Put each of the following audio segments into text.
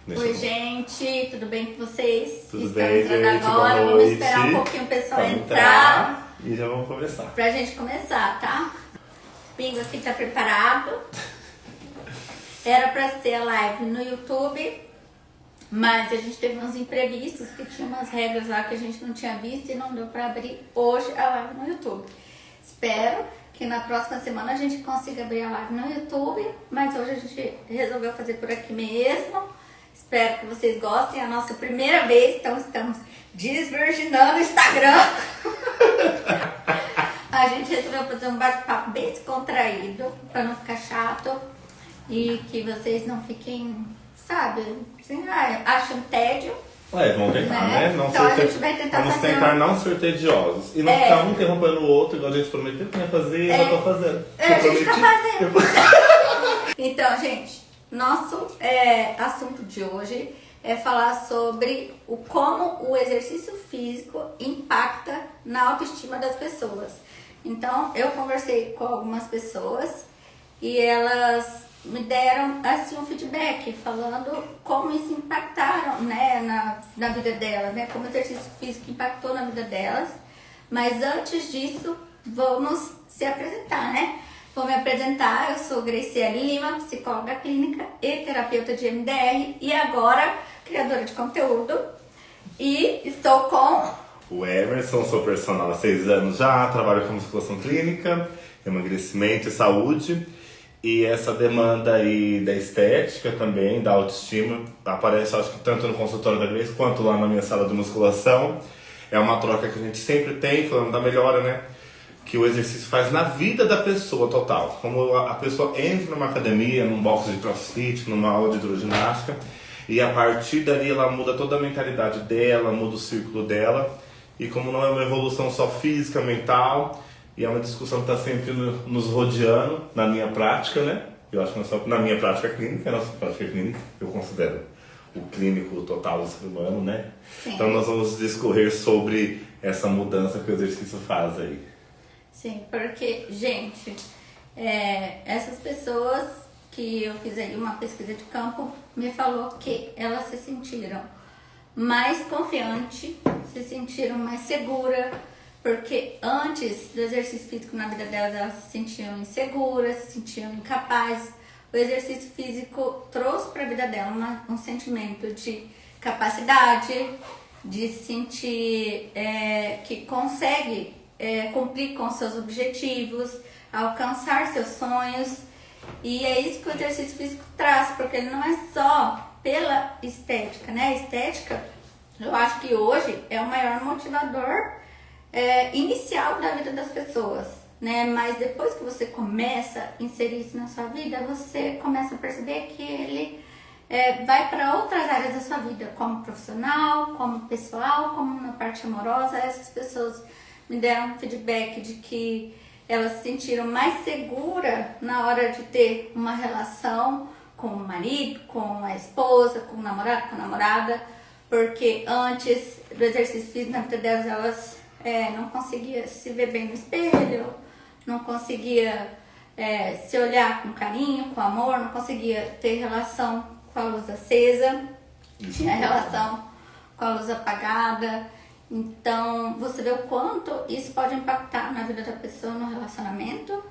Oi, gente, tudo bem com vocês? Tudo Estão bem, entrando gente? agora, Boa vamos noite. esperar um pouquinho o pessoal Vamos entrar e já vamos começar. pra gente começar, tá? Bingo aqui tá preparado. Era pra ser a live no YouTube, mas a gente teve uns imprevistos, que tinha umas regras lá que a gente não tinha visto e não deu pra abrir hoje a live no YouTube. Espero que na próxima semana a gente consiga abrir a live no YouTube, mas hoje a gente resolveu fazer por aqui mesmo. Espero que vocês gostem, é a nossa primeira vez, então estamos desvirginando o Instagram. A gente resolveu fazer um bate-papo bem descontraído, para não ficar chato e que vocês não fiquem, sabe, assim, acham tédio. Vamos tentar, né? Não então a gente vai tentar vamos fazer tentar não ser tediosos. E não ficar um interrompendo o outro, igual a gente prometeu que ia fazer, eu já tô fazendo. A gente tá fazendo. Então, gente, nosso assunto de hoje é falar sobre como o exercício físico impacta na autoestima das pessoas. Então, eu conversei com algumas pessoas e elas me deram assim um feedback falando como isso impactaram, né, na vida delas, né, como o exercício físico impactou na vida delas. Mas antes disso, vamos se apresentar, né? Vou me apresentar, eu sou Graciele Lima, psicóloga clínica e terapeuta de MDR e agora criadora de conteúdo. E estou com o Emerson, sou personal há 6 anos já, trabalho com musculação clínica, emagrecimento e saúde. E essa demanda aí da estética também, da autoestima, aparece acho que tanto no consultório da Grace quanto lá na minha sala de musculação. É uma troca que a gente sempre tem, falando da melhora, né? Que o exercício faz na vida da pessoa total. Como a pessoa entra numa academia, num box de crossfit, numa aula de hidroginástica, e a partir dali ela muda toda a mentalidade dela, muda o círculo dela. E como não é uma evolução só física, mental, e é uma discussão que está sempre nos rodeando, na minha prática, né? Eu acho que não é só na minha prática clínica, na nossa prática clínica, eu considero o clínico total do ser humano, né? Sim. Então nós vamos discorrer sobre essa mudança que o exercício faz aí. Sim, porque, gente, essas pessoas que eu fiz aí uma pesquisa de campo me falou que elas se sentiram mais confiantes, se sentiram mais seguras, porque antes do exercício físico na vida delas, elas se sentiam inseguras, se sentiam incapazes. O exercício físico trouxe para a vida dela um sentimento de capacidade, de sentir que consegue cumprir com seus objetivos, alcançar seus sonhos. E é isso que o exercício físico traz, porque ele não é só pela estética, né? A estética, eu acho que hoje é o maior motivador inicial da vida das pessoas, né? Mas depois que você começa a inserir isso na sua vida, você começa a perceber que ele vai para outras áreas da sua vida, como profissional, como pessoal, como na parte amorosa. Essas pessoas me deram um feedback de que elas se sentiram mais seguras na hora de ter uma relação com o marido, com a esposa, com o namorado, com a namorada, porque antes do exercício físico na vida delas, elas não conseguiam se ver bem no espelho, não conseguia se olhar com carinho, com amor, não conseguia ter relação com a luz acesa, tinha relação com a luz apagada. Então, você vê o quanto isso pode impactar na vida da pessoa, no relacionamento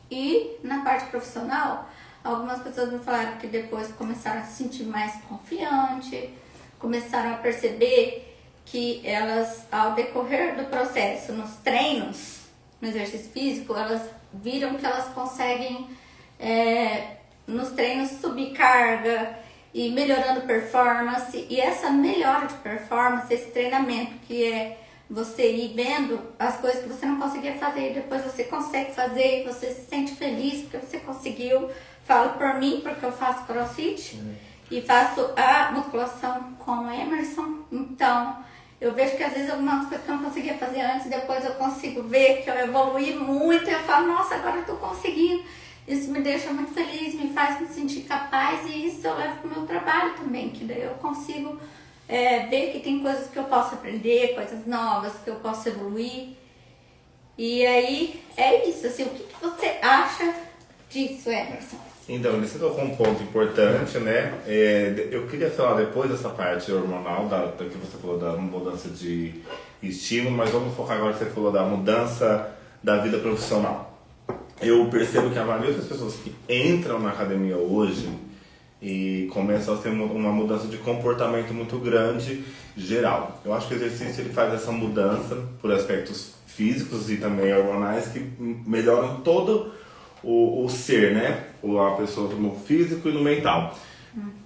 e na parte profissional. Algumas pessoas me falaram que depois começaram a se sentir mais confiante, começaram a perceber que elas, ao decorrer do processo, nos treinos, no exercício físico, elas viram que elas conseguem, nos treinos, subir carga e melhorando performance. E essa melhora de performance, esse treinamento que é você ir vendo as coisas que você não conseguia fazer e depois você consegue fazer e você se sente feliz porque você conseguiu. Falo por mim, porque eu faço crossfit e faço a musculação com o Emerson. Então, eu vejo que às vezes algumas coisas que eu não conseguia fazer antes, depois eu consigo ver que eu evoluí muito e eu falo, nossa, agora eu tô conseguindo. Isso me deixa muito feliz, me faz me sentir capaz e isso eu levo pro meu trabalho também, que daí eu consigo ver que tem coisas que eu posso aprender, coisas novas que eu posso evoluir. E aí, é isso, assim, o que você acha disso, Emerson? Então, você tocou um ponto importante, né? Eu queria falar depois dessa parte hormonal, da que você falou da mudança de estímulo, mas vamos focar agora que você falou da mudança da vida profissional. Eu percebo que a maioria das pessoas que entram na academia hoje e começam a ter uma mudança de comportamento muito grande, geral. Eu acho que o exercício ele faz essa mudança por aspectos físicos e também hormonais que melhoram todo o ser, né? A pessoa no físico e no mental.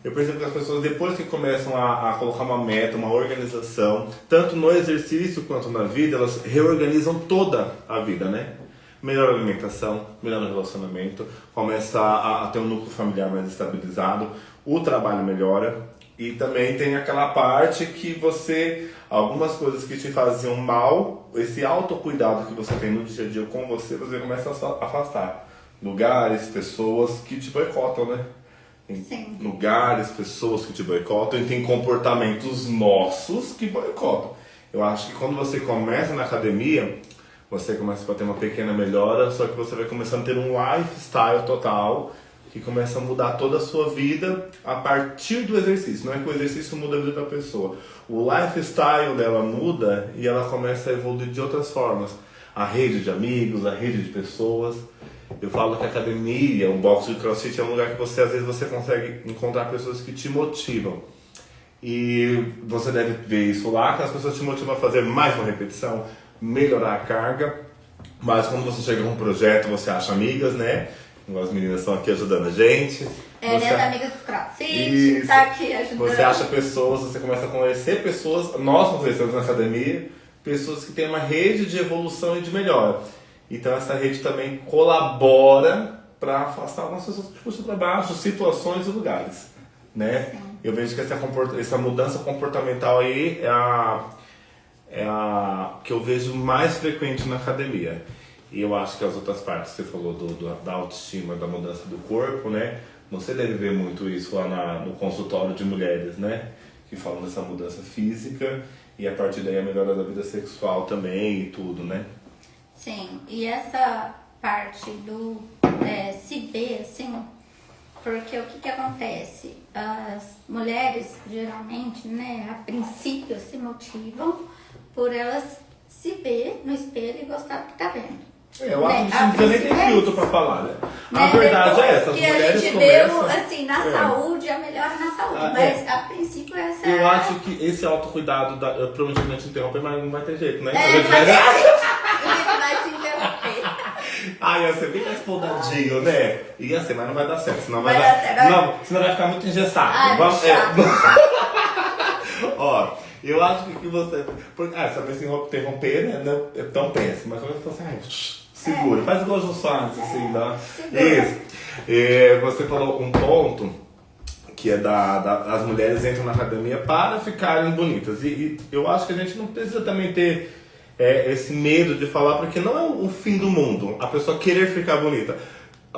Eu percebo que as pessoas, depois que começam a colocar uma meta, uma organização, tanto no exercício quanto na vida, elas reorganizam toda a vida, né? Melhora a alimentação, melhora o relacionamento, começa a ter um núcleo familiar mais estabilizado, o trabalho melhora e também tem aquela parte que você, algumas coisas que te faziam mal, esse autocuidado que você tem no dia a dia com você começa a afastar. Lugares, pessoas que te boicotam, né? Tem lugares, pessoas que te boicotam e tem comportamentos nossos que boicotam. Eu acho que quando você começa na academia, você começa a ter uma pequena melhora, só que você vai começando a ter um lifestyle total que começa a mudar toda a sua vida a partir do exercício. Não é que o exercício muda a vida da pessoa. O lifestyle dela muda e ela começa a evoluir de outras formas. A rede de amigos, a rede de pessoas. Eu falo que a academia, o boxe de crossfit é um lugar que você, às vezes, você consegue encontrar pessoas que te motivam. E você deve ver isso lá, que as pessoas te motivam a fazer mais uma repetição, melhorar a carga. Mas quando você chega com um projeto, você acha amigas, né? As meninas estão aqui ajudando a gente. Minhas amigas do crossfit, tá aqui ajudando. Você acha pessoas, você começa a conhecer pessoas, nós conhecemos na academia, pessoas que têm uma rede de evolução e de melhora. Então essa rede também colabora para afastar algumas pessoas que puxam para baixo, situações e lugares, né? Sim. Eu vejo que essa mudança comportamental aí é a que eu vejo mais frequente na academia. E eu acho que as outras partes, você falou da autoestima, da mudança do corpo, né? Você deve ver muito isso lá no consultório de mulheres, né? Que falam dessa mudança física e a partir daí a melhora da vida sexual também e tudo, né? Sim, e essa parte do se ver, assim, porque o que acontece? As mulheres, geralmente, né, a princípio se motivam por elas se ver no espelho e gostar do que tá vendo. Eu acho que a gente nem tem filtro pra falar, né? A verdade é essa, as mulheres a gente começam... Vê, assim, na saúde, a melhora na saúde, mas a princípio essa Eu acho que esse autocuidado, eu provavelmente te interromper, mas não vai ter jeito, né? Vai se interromper. Ia ser bem mais podadinho, né? Ia ser, mas não vai dar certo, senão vai dar certo. Não, senão vai ficar muito engessado. Ó, eu acho que você... saber se interromper, né? Não é tão péssimo, mas quando você fala assim, segura, faz igual o Jô Soares, assim, dá. Isso. Você falou um ponto que é as mulheres entram na academia para ficarem bonitas. E eu acho que a gente não precisa também ter esse medo de falar, porque não é o fim do mundo a pessoa querer ficar bonita.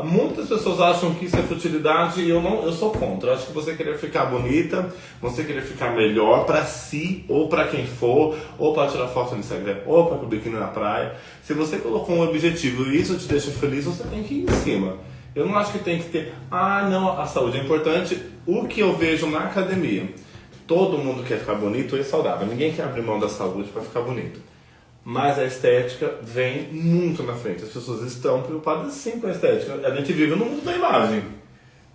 Muitas pessoas acham que isso é futilidade e eu sou contra. Eu acho que você querer ficar bonita, você querer ficar melhor pra si ou pra quem for, ou pra tirar foto no Instagram, ou pra biquíni na praia. Se você colocou um objetivo e isso te deixa feliz, você tem que ir em cima. Eu não acho que tem que ter, não, a saúde é importante. O que eu vejo na academia, todo mundo quer ficar bonito e saudável. Ninguém quer abrir mão da saúde pra ficar bonito. Mas a estética vem muito na frente. As pessoas estão preocupadas sim com a estética. A gente vive no mundo da imagem.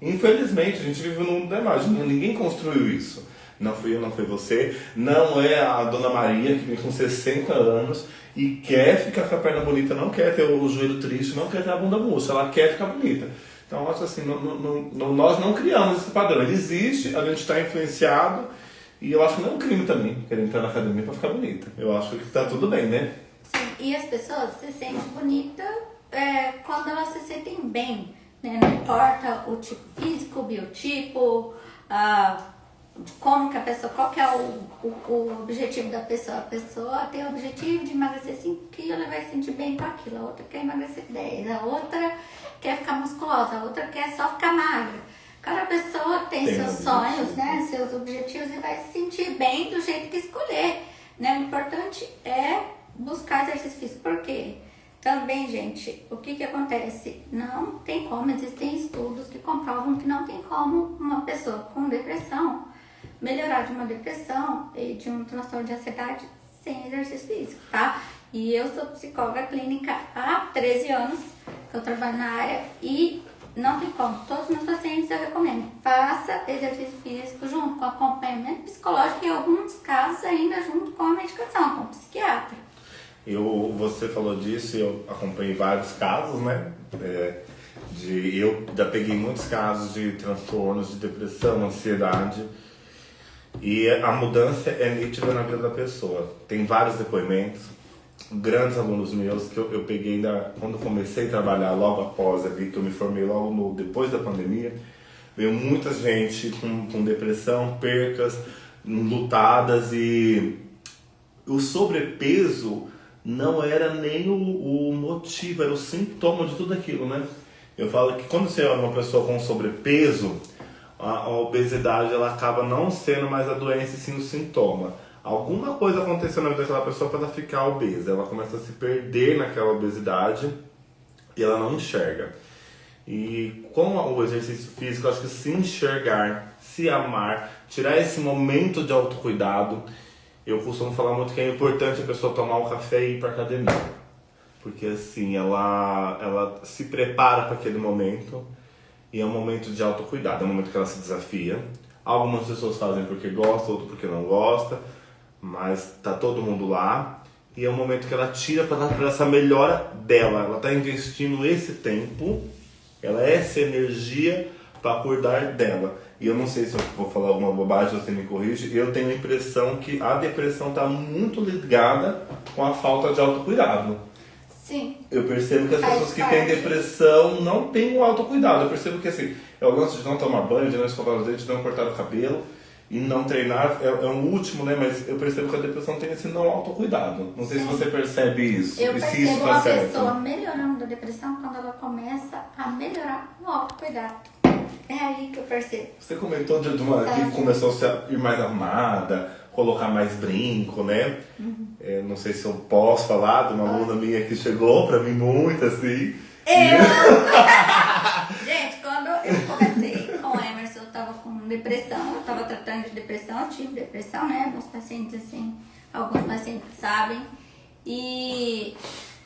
Infelizmente, a gente vive no mundo da imagem. Ninguém construiu isso. Não fui eu, não foi você. Não é a Dona Maria que vem com 60 anos e quer ficar com a perna bonita, não quer ter o joelho triste, não quer ter a bunda murcha. Ela quer ficar bonita. Então, eu acho assim, nós não criamos esse padrão. Ele existe, a gente está influenciado. E eu acho que não é um crime também querer entrar na academia pra ficar bonita. Eu acho que tá tudo bem, né? Sim, e as pessoas se sentem bonitas quando elas se sentem bem, né? Não importa o tipo físico, o biotipo, como que a pessoa, qual que é o objetivo da pessoa. A pessoa tem o objetivo de emagrecer 5 quilos, ela vai se sentir bem com aquilo. A outra quer emagrecer 10, a outra quer ficar musculosa, a outra quer só ficar magra. Cada pessoa tem seus sonhos, né, seus objetivos e vai se sentir bem do jeito que escolher, né? O importante é buscar exercício físico. Por quê? também, gente, o que acontece? Não tem como, existem estudos que comprovam que não tem como uma pessoa com depressão melhorar de uma depressão e de um transtorno de ansiedade sem exercício físico, tá? E eu sou psicóloga clínica há 13 anos, que eu trabalho na área e não tem como. Todos os meus pacientes eu recomendo. Faça exercício físico junto com acompanhamento psicológico e em alguns casos ainda junto com a medicação, com o psiquiatra. Você falou disso, eu acompanhei vários casos, né? Eu já peguei muitos casos de transtornos de depressão, ansiedade. E a mudança é nítida na vida da pessoa. Tem vários depoimentos, grandes alunos meus que eu peguei quando comecei a trabalhar logo após ali, que eu me formei logo depois da pandemia. Veio muita gente com depressão, percas, lutadas, e o sobrepeso não era nem o motivo, era o sintoma de tudo aquilo, né? Eu falo que quando você é uma pessoa com sobrepeso, a obesidade ela acaba não sendo mais a doença e sim o sintoma. Alguma coisa aconteceu na vida daquela pessoa para ela ficar obesa. Ela começa a se perder naquela obesidade e ela não enxerga. E com o exercício físico, eu acho que se enxergar, se amar, tirar esse momento de autocuidado. Eu costumo falar muito que é importante a pessoa tomar um café e ir para academia. Porque assim, ela se prepara para aquele momento. E é um momento de autocuidado, é um momento que ela se desafia. Algumas pessoas fazem porque gostam, outras porque não gostam, mas tá todo mundo lá. E é um momento que ela tira para essa melhora dela. Ela tá investindo esse tempo, essa energia para cuidar dela. E eu não sei se eu vou falar alguma bobagem, você me corrige. Eu tenho a impressão que a depressão está muito ligada com a falta de autocuidado. Sim. Eu percebo que as pessoas que têm depressão não têm o autocuidado. Eu percebo que assim, é o lance de não tomar banho, de não escovar os dentes, de não cortar o cabelo e não treinar. É um último, né? Mas eu percebo que a depressão tem esse não autocuidado. Não sei se você percebe isso. Eu e se percebo isso tá uma certo. pessoa melhorando da depressão quando ela começa a melhorar o autocuidado. É aí que eu percebo. Você comentou de uma que começou a ir mais arrumada, colocar mais brinco, né? Não sei se eu posso falar de uma aluna minha que chegou pra mim muito assim. Gente, quando eu comecei com o Emerson, eu tava com depressão, eu tava tratando de depressão, eu tive depressão, né? Alguns pacientes sabem. E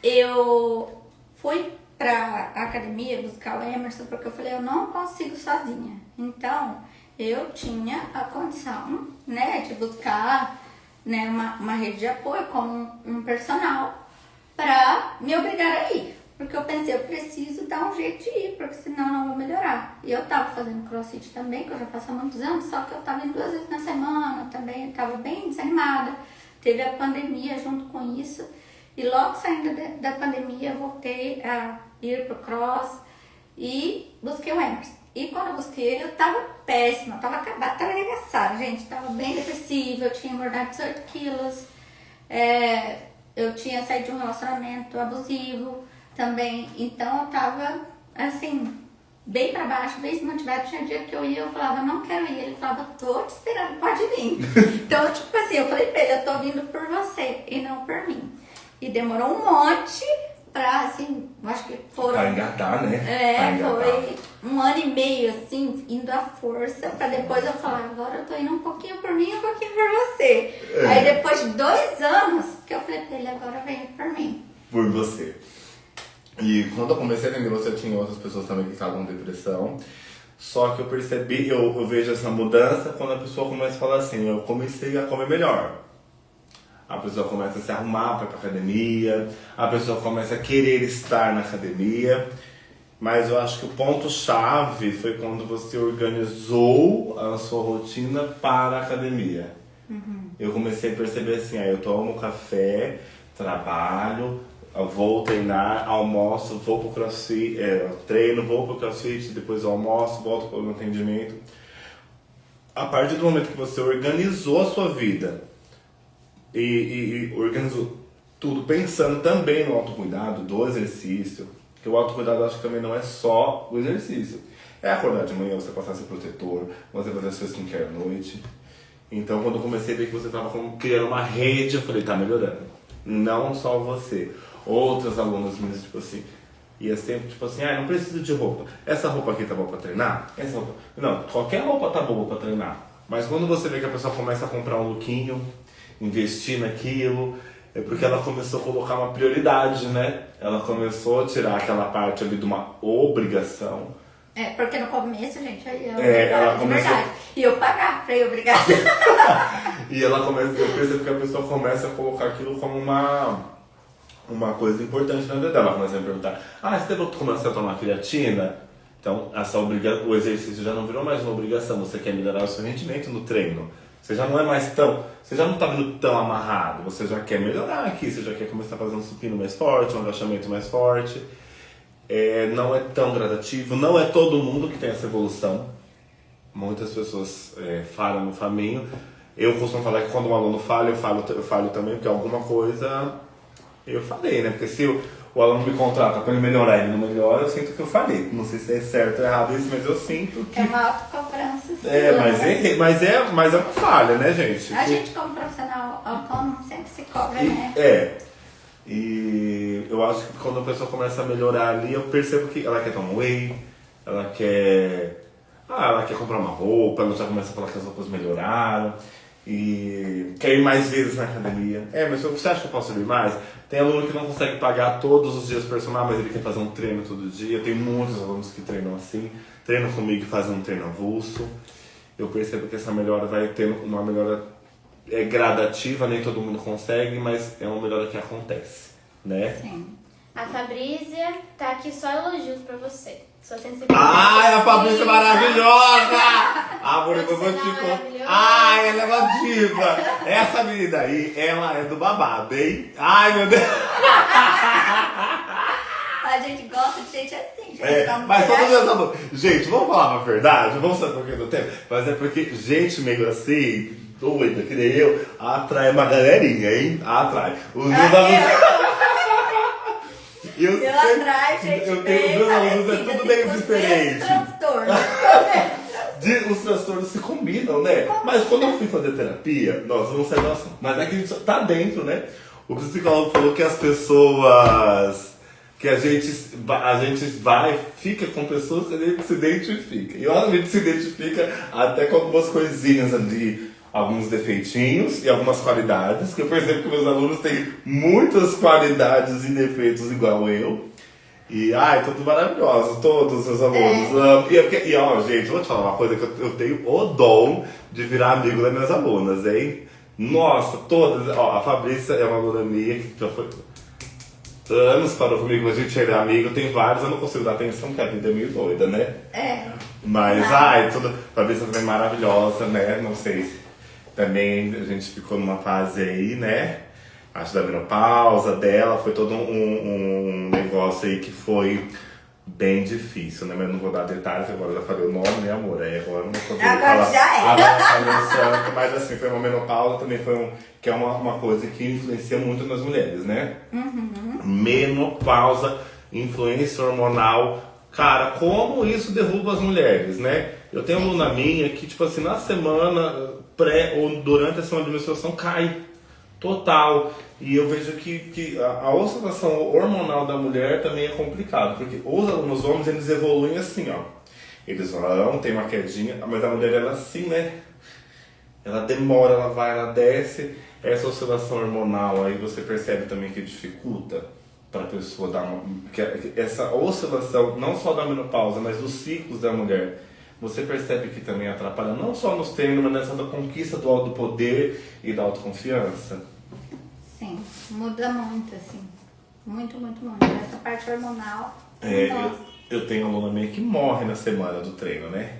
eu fui pra academia buscar o Emerson porque eu falei, eu não consigo sozinha. Então, eu tinha a condição, né, de buscar, né, uma rede de apoio como um personal para me obrigar a ir. Porque eu pensei, eu preciso dar um jeito de ir, porque senão eu não vou melhorar. E eu tava fazendo crossfit também, que eu já faço há muitos anos, só que eu tava indo 2 vezes na semana também, eu tava bem desanimada. Teve a pandemia junto com isso. E logo saindo da pandemia, eu voltei a ir pro cross e busquei o Emerson. E quando eu busquei ele, eu tava péssima, tava acabada, tava arregaçada, gente. Tava bem depressiva, eu tinha engordado 18 quilos. Eu tinha saído de um relacionamento abusivo também. Então eu tava, assim, bem pra baixo, bem desmotivada. Tinha dia que eu ia, eu falava, não quero ir. Ele falava, tô te esperando, pode vir. Então, tipo assim, eu falei pra ele, eu tô vindo por você e não por mim. E demorou um monte pra, assim, acho que foram... Pra engatar, né? Foi 1 ano e meio, assim, indo à força, pra depois eu falar, agora eu tô indo um pouquinho por mim e um pouquinho por você. Aí depois de 2 anos, que eu falei pra ele, agora vem por mim. Por você. E quando eu comecei a atender você, tinha outras pessoas também que estavam com depressão. Só que eu percebi, eu vejo essa mudança quando a pessoa começa a falar assim, eu comecei a comer melhor. A pessoa começa a se arrumar para ir pra academia, a pessoa começa a querer estar na academia. Mas eu acho que o ponto-chave foi quando você organizou a sua rotina para a academia. Eu comecei a perceber assim, eu tomo café, trabalho, eu vou treinar, almoço, vou pro crossfit, treino, vou pro crossfit, depois eu almoço, volto para o atendimento. A partir do momento que você organizou a sua vida e organizou tudo pensando também no autocuidado, do exercício, que o autocuidado eu acho que também não é só o exercício. É acordar de manhã, você passar seu protetor, você fazer seu skincare à noite. Então quando eu comecei a ver que você estava criando uma rede, eu falei, tá melhorando. Não só você. outras alunas minhas, tipo assim, e é sempre tipo assim, não preciso de roupa. Essa roupa aqui tá boa pra treinar? Essa roupa... Não, qualquer roupa tá boa pra treinar. Mas quando você vê que a pessoa começa a comprar um lookinho, investir naquilo, é porque ela começou a colocar uma prioridade, né? Ela começou a tirar aquela parte ali de uma obrigação. Porque no começo, gente, aí ela começou... verdade. E eu pagava pra ir obrigada. E ela começa, eu percebo que a pessoa começa a colocar aquilo como uma coisa importante na vida dela. Ela começa a me perguntar, você deve começar a tomar creatina? Então, o exercício já não virou mais uma obrigação. Você quer melhorar o seu rendimento no treino. Você já não é mais tão... Você já não tá vindo tão amarrado. Você já quer melhorar aqui. Você já quer começar a fazer um supino mais forte, um agachamento mais forte. Não é tão gradativo. Não é todo mundo que tem essa evolução. Muitas pessoas falham no caminho. Eu costumo falar que quando um aluno falha, eu falho também, porque alguma coisa eu falei, né? Porque se o aluno me contrata para ele melhorar e ele não melhora, eu sinto que eu falei. Não sei se é certo ou errado isso, mas eu sinto que... É uma autocobrança. Mas é uma falha, né, gente? A gente como profissional autônomo sempre se cobra, né? E eu acho que quando a pessoa começa a melhorar ali, eu percebo que ela quer tomar whey, ela quer comprar uma roupa, ela já começa a falar que as roupas melhoraram. E quer ir mais vezes na academia. Mas você acha que eu posso ir mais? Tem aluno que não consegue pagar todos os dias personal, mas ele quer fazer um treino todo dia. Tem muitos alunos que treinam assim, treinam comigo e fazem um treino avulso. Eu percebo que essa melhora vai ter uma melhora gradativa, nem todo mundo consegue, mas é uma melhora que acontece, né? Sim. A Fabrícia tá aqui só elogios pra você. Sua sensibilidade. A Fabrícia é maravilhosa! Amor, eu vou te contar. Ela é uma diva! Essa menina aí, ela é do babado, hein? Ai, meu Deus! A gente gosta de gente assim, gente. Mas todos os meus alunos... Gente, vamos falar a verdade? Vamos saber por que do tempo? Mas é porque gente meio assim, doida, que nem eu, atrai uma galerinha, hein? Atrai. Os meus alunos... Eu atrás, gente, eu tenho meus alunos, é tudo bem diferente. Os transtornos se combinam, né? Mas quando eu fui fazer terapia, nossa, não sei, mas é que a gente tá dentro, né? O psicólogo falou que as pessoas, que a gente fica com pessoas que a gente se identifica. E olha, a gente se identifica até com algumas coisinhas ali, alguns defeitinhos e algumas qualidades, que eu percebo que meus alunos têm muitas qualidades e defeitos igual eu. E, todos maravilhosos, todos os meus alunos. Amo. Gente, vou te falar uma coisa, que eu tenho o dom de virar amigo das minhas alunas, hein? Nossa, todas. A Fabrícia é uma aluna minha que já foi anos, parou comigo, a gente é amigo, tem vários, eu não consigo dar atenção, porque a vida é meio doida, né? Mas, Fabrícia também é maravilhosa, né? Não sei se também a gente ficou numa fase aí, né? Acho da menopausa dela, foi todo um negócio aí que foi bem difícil, né? Mas não vou dar detalhes, agora eu já falei o nome, né, amor? Aí agora não vou poder falar. Já é. Agora santo, mas assim, foi uma menopausa, também foi que é uma coisa que influencia muito nas mulheres, né? Uhum. Menopausa, influência hormonal. Cara, como isso derruba as mulheres, né? Eu tenho uma aluna minha que, tipo assim, na semana pré ou durante a semana de menstruação cai total. E eu vejo que a oscilação hormonal da mulher também é complicado, porque os alunos homens, eles evoluem assim, ó. Eles vão, tem uma quedinha, mas a mulher, ela assim, né? Ela demora, ela vai, ela desce. Essa oscilação hormonal aí você percebe também que dificulta para a pessoa dar uma... Essa oscilação, não só da menopausa, mas dos ciclos da mulher, você percebe que também atrapalha não só nos treinos, mas nessa da conquista do autopoder e da autoconfiança? Sim, muda muito, assim. Muito, muito, muito. Essa parte hormonal. Eu tenho uma aluna minha que morre na semana do treino, né?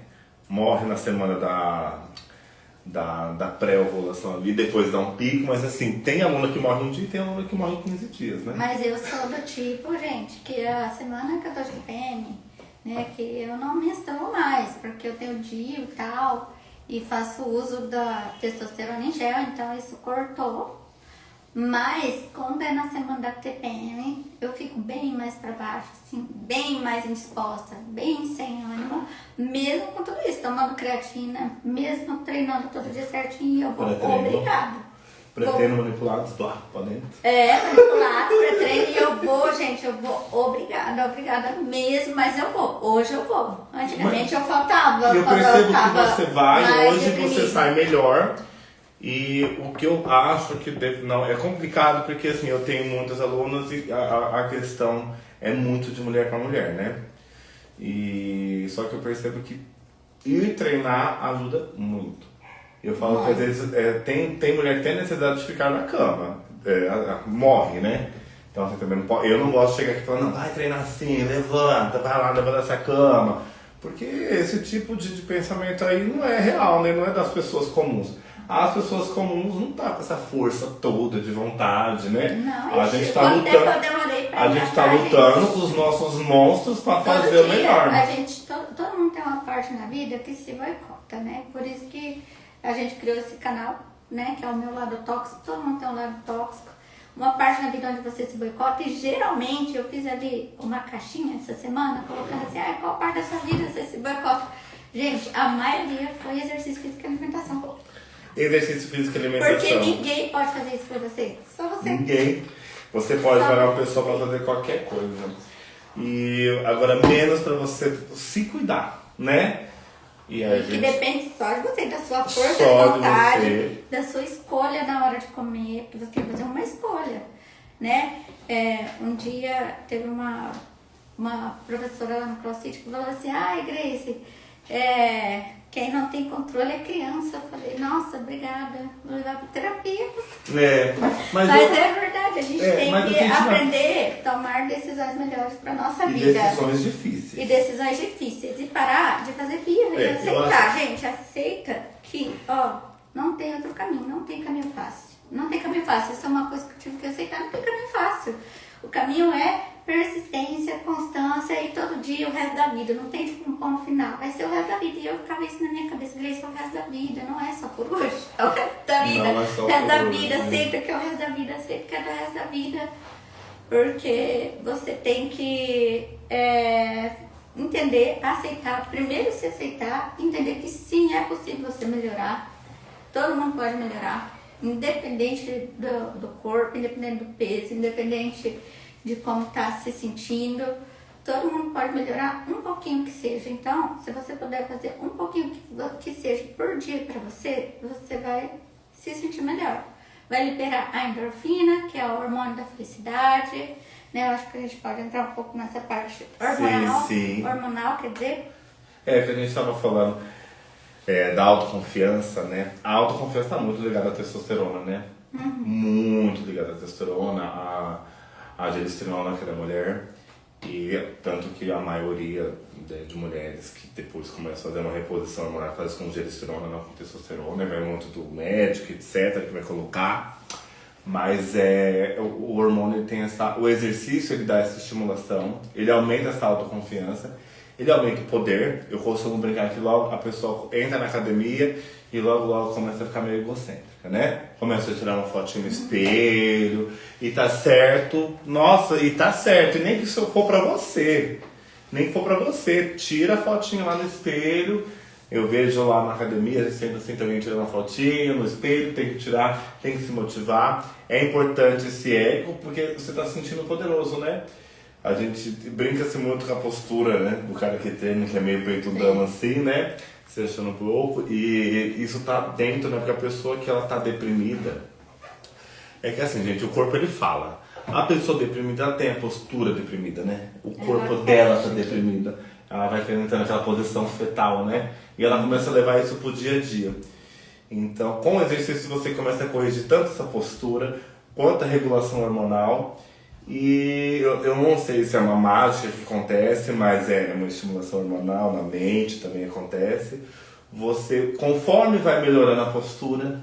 Morre na semana da pré-ovulação ali, depois dá um pico, mas assim, tem aluna que morre um dia e tem aluna que morre em 15 dias, né? Mas eu sou do tipo, gente, que a semana que eu tô de TPM, né, que eu não menstruo mais, porque eu tenho DIU e tal, e faço uso da testosterona em gel, então isso cortou. Mas quando é na semana da TPM, eu fico bem mais pra baixo, assim, bem mais indisposta, bem sem ânimo, mesmo com tudo isso, tomando creatina, mesmo treinando todo dia certinho, eu vou obrigada. Pré-treino manipulados, blá, pra dentro. Manipulado, pré-treino, e eu vou, gente, obrigada mesmo, mas eu vou. Hoje eu vou. Antigamente eu faltava. Eu quando percebo tava que você vai, mais hoje deprimida. você sai melhor. E o que eu acho que não é complicado, porque assim, eu tenho muitas alunas e a questão é muito de mulher para mulher, né? E só que eu percebo que ir treinar ajuda muito. Eu falo que às vezes tem mulher que tem necessidade de ficar na cama, morre, né? Então você também não pode, eu não gosto de chegar aqui falando, não, vai treinar assim, levanta, vai lá, levanta essa cama. Porque esse tipo de pensamento aí não é real, né? Não é das pessoas comuns. As pessoas comuns não tá com essa força toda de vontade, né? Não, a gente tá quanto tempo eu lutando, demorei pra a gente tá engatar, lutando gente? com os nossos monstros para fazer Todo o dia, melhor. a gente, todo mundo tem uma parte na vida que se boicota, né? Por isso que a gente criou esse canal, né? Que é o meu lado tóxico, todo mundo tem um lado tóxico. Uma parte na vida onde você se boicota, e geralmente eu fiz ali uma caixinha essa semana, colocando assim, qual parte da sua vida você se boicota? Gente, a maioria foi exercício físico e alimentação. Exercício físico e alimentação. Porque ninguém pode fazer isso pra você, só você. Ninguém. Você pode parar uma pessoa para fazer qualquer coisa. E agora menos para você se cuidar, né? E a gente... depende só de você, da sua força de Só de vontade, você. da sua escolha na hora de comer, porque você tem que fazer uma escolha, né? Um dia teve uma professora lá no CrossFit que falou assim, Grace, quem não tem controle é criança. Eu falei, nossa, obrigada, vou levar pra terapia. Mas é verdade, a gente tem mas que a gente não- aprender a tomar decisões melhores pra nossa E vida. decisões difíceis. E decisões difíceis. E parar de fazer birra e eu aceitar. Gente, aceita que, não tem outro caminho, não tem caminho fácil. Não tem caminho fácil. Isso é uma coisa que eu tive que aceitar, não tem caminho fácil. O caminho é persistência, constância e todo dia o resto da vida. Não tem tipo um ponto final. Vai ser o resto da vida. E eu ficava isso na minha cabeça, Grace, é o resto da vida. Não é só por hoje. É o resto da vida. Não é só o resto por da hoje, vida. né? Aceita que é o resto da vida. Aceita que é o resto da vida. Porque você tem que entender, aceitar. Primeiro se aceitar, entender que sim, é possível você melhorar. Todo mundo pode melhorar. Independente do corpo, independente do peso, independente de como está se sentindo. Todo mundo pode melhorar um pouquinho que seja. Então, se você puder fazer um pouquinho que seja por dia para você, você vai se sentir melhor. Vai liberar a endorfina, que é o hormônio da felicidade, né? Eu acho que a gente pode entrar um pouco nessa parte hormonal. Sim. Hormonal, quer dizer? Que a gente estava falando da autoconfiança, né? A autoconfiança está muito ligada à testosterona, né? Muito ligada à testosterona, à gestasterona que é da mulher. E tanto que a maioria de mulheres que depois começam a fazer uma reposição hormonal faz com gestasterona, não com testosterona, vai muito do médico, etc, que vai colocar. Mas o hormônio tem o exercício, ele dá essa estimulação, ele aumenta essa autoconfiança, ele aumenta o poder. Eu costumo brincar que logo a pessoa entra na academia e logo começa a ficar meio egocêntrica, né? Começa a tirar uma fotinha no espelho e tá certo. Nossa, e tá certo. E nem que isso for pra você. Nem que for pra você. Tira a fotinha lá no espelho. Eu vejo lá na academia, a gente sempre assim, alguém tirando uma fotinha no espelho, tem que tirar, tem que se motivar. É importante esse ego, porque você tá se sentindo poderoso, né? A gente brinca-se muito com a postura, né? Do cara que treina, que é meio peitudão assim, né? Se achando um pouco. E isso tá dentro, né? Porque a pessoa que ela tá deprimida... É que assim, gente, o corpo ele fala. A pessoa deprimida, ela tem a postura deprimida, né? O corpo dela tá deprimida. Ela vai querendo entrar naquela posição fetal, né? E ela começa a levar isso pro dia a dia. Então, com o exercício você começa a corrigir tanto essa postura, quanto a regulação hormonal. E eu não sei se é uma mágica que acontece, mas é uma estimulação hormonal na mente, também acontece. Você, conforme vai melhorando a postura,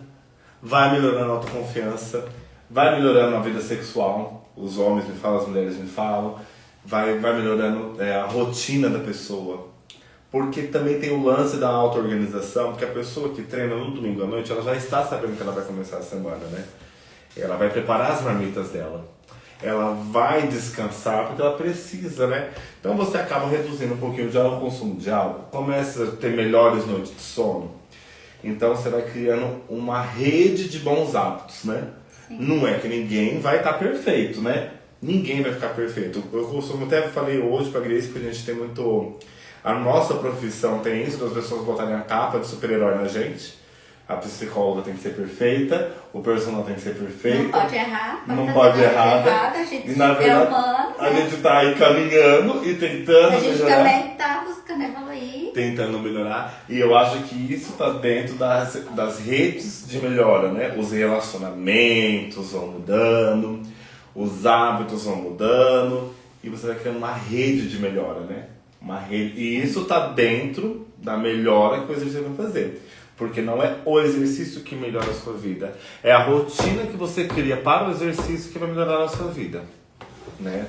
vai melhorando a autoconfiança, vai melhorando a vida sexual. Os homens me falam, as mulheres me falam. Vai melhorando a rotina da pessoa. Porque também tem o lance da auto-organização, porque a pessoa que treina no domingo à noite, ela já está sabendo que ela vai começar a semana, né? Ela vai preparar as marmitas dela. Ela vai descansar porque ela precisa, né? Então você acaba reduzindo um pouquinho já o consumo de álcool, começa a ter melhores noites de sono. Então você vai criando uma rede de bons hábitos, né? Sim. Não é que ninguém vai estar perfeito, né? Ninguém vai ficar perfeito. Eu costumo, até falei hoje pra Grace, porque a gente tem muito... A nossa profissão tem isso, das pessoas botarem a capa de super-herói na gente. A psicóloga tem que ser perfeita, o personal tem que ser perfeito. Não pode errar. Não pode errar. A gente E na é verdade, humano. a gente tá aí caminhando e tentando A gente melhorar. também tá buscando evoluir. Tentando melhorar. E eu acho que isso tá dentro das redes de melhora, né? Os relacionamentos vão mudando, os hábitos vão mudando e você vai criando uma rede de melhora, né? Uma rede. E isso tá dentro da melhora que o exercício vai fazer. Porque não é o exercício que melhora a sua vida. É a rotina que você cria para o exercício que vai melhorar a sua vida, né?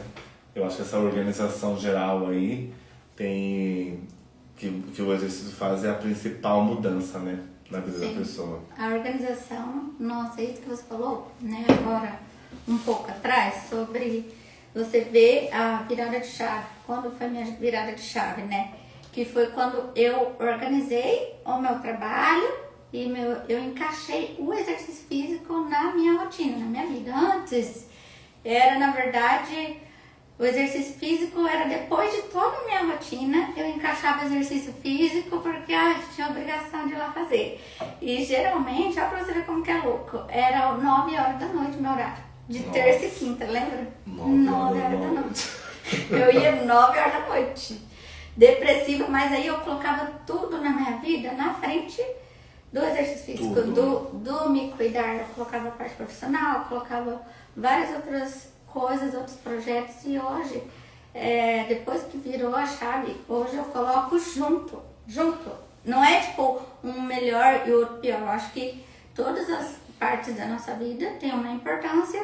Eu acho que essa organização geral aí tem... Que o exercício faz é a principal mudança, né? Na vida Sim. da pessoa. A organização, nossa, isso que você falou, né, agora, um pouco atrás, sobre você ver a virada de chave. Quando foi minha virada de chave, né? Que foi quando eu organizei o meu trabalho e eu encaixei o exercício físico na minha rotina, na minha vida. Antes, era, na verdade, o exercício físico era depois de toda a minha rotina, eu encaixava o exercício físico porque tinha obrigação de ir lá fazer. E geralmente, olha pra você ver como que é louco, era 9 horas da noite meu horário, de terça e quinta, lembra? 9 horas da noite. Eu ia 9 horas da noite. Depressiva, mas aí eu colocava tudo na minha vida na frente do exercício físico, do me cuidar. Eu colocava a parte profissional, colocava várias outras coisas, outros projetos, e hoje, depois que virou a chave, hoje eu coloco junto. Não é tipo um melhor e outro pior. Eu acho que todas as partes da nossa vida têm uma importância.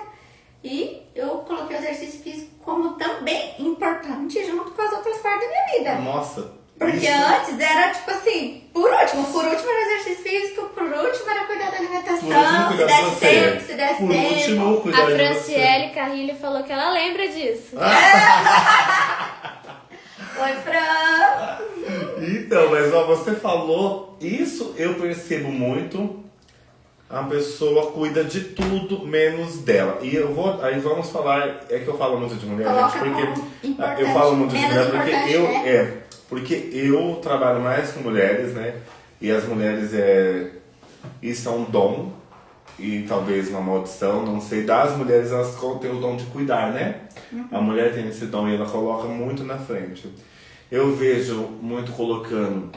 E eu coloquei o exercício físico como também importante junto com as outras partes da minha vida. Nossa! Porque antes era tipo assim, por último era o exercício físico, por último era cuidar da alimentação, se desse tempo, se desse Por tempo. último, cuidar A de Franciele Carrilho falou que ela lembra disso. Oi, Fran! Então, mas ó, você falou, isso eu percebo muito. A pessoa cuida de tudo menos dela. E aí vamos falar, é que eu falo muito de mulher, Coloca gente, porque como importante, eu falo muito de menos mulher importante, porque eu trabalho mais com mulheres, né? E as mulheres isso é um dom e talvez uma maldição, não sei. Das mulheres, elas têm o dom de cuidar, né? A mulher tem esse dom e ela coloca muito na frente. Eu vejo muito colocando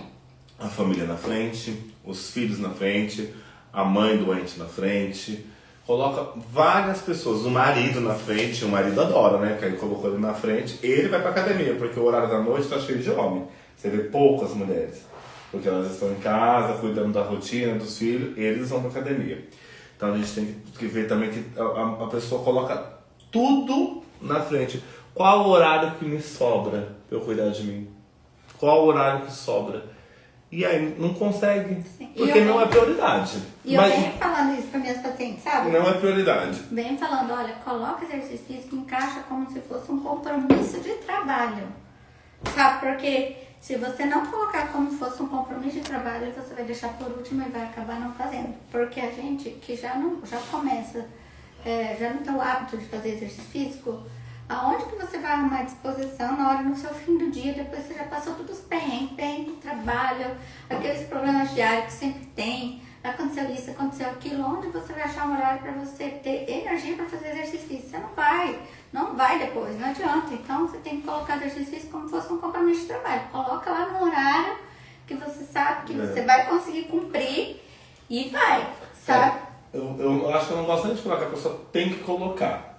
a família na frente, os filhos na frente, a mãe doente na frente, coloca várias pessoas, o marido na frente, o marido adora, né? Porque ele colocou ele na frente, ele vai pra academia, porque o horário da noite tá cheio de homem. Você vê poucas mulheres, porque elas estão em casa, cuidando da rotina dos filhos, eles vão pra academia. Então a gente tem que ver também que a pessoa coloca tudo na frente. Qual o horário que me sobra pra eu cuidar de mim? Qual o horário que sobra? E aí não consegue, porque não é prioridade. E eu venho falando isso para minhas pacientes, sabe? Não é prioridade. Venho falando, olha, coloca exercício físico, encaixa como se fosse um compromisso de trabalho. Sabe? Porque se você não colocar como se fosse um compromisso de trabalho, você vai deixar por último e vai acabar não fazendo. Porque a gente que já começa, já não tem o hábito de fazer exercício físico, aonde que você vai arrumar disposição na hora no seu fim do dia, depois você já passou todos os perrengues do trabalho, aqueles problemas diários que sempre tem, aconteceu isso, aconteceu aquilo, onde você vai achar um horário para você ter energia para fazer exercício físico? Você não vai depois, não adianta. Então você tem que colocar exercício físico como se fosse um compromisso de trabalho. Coloca lá no horário que você sabe que você vai conseguir cumprir e vai, sabe? Eu acho que eu não gosto nem de falar que a pessoa tem que colocar.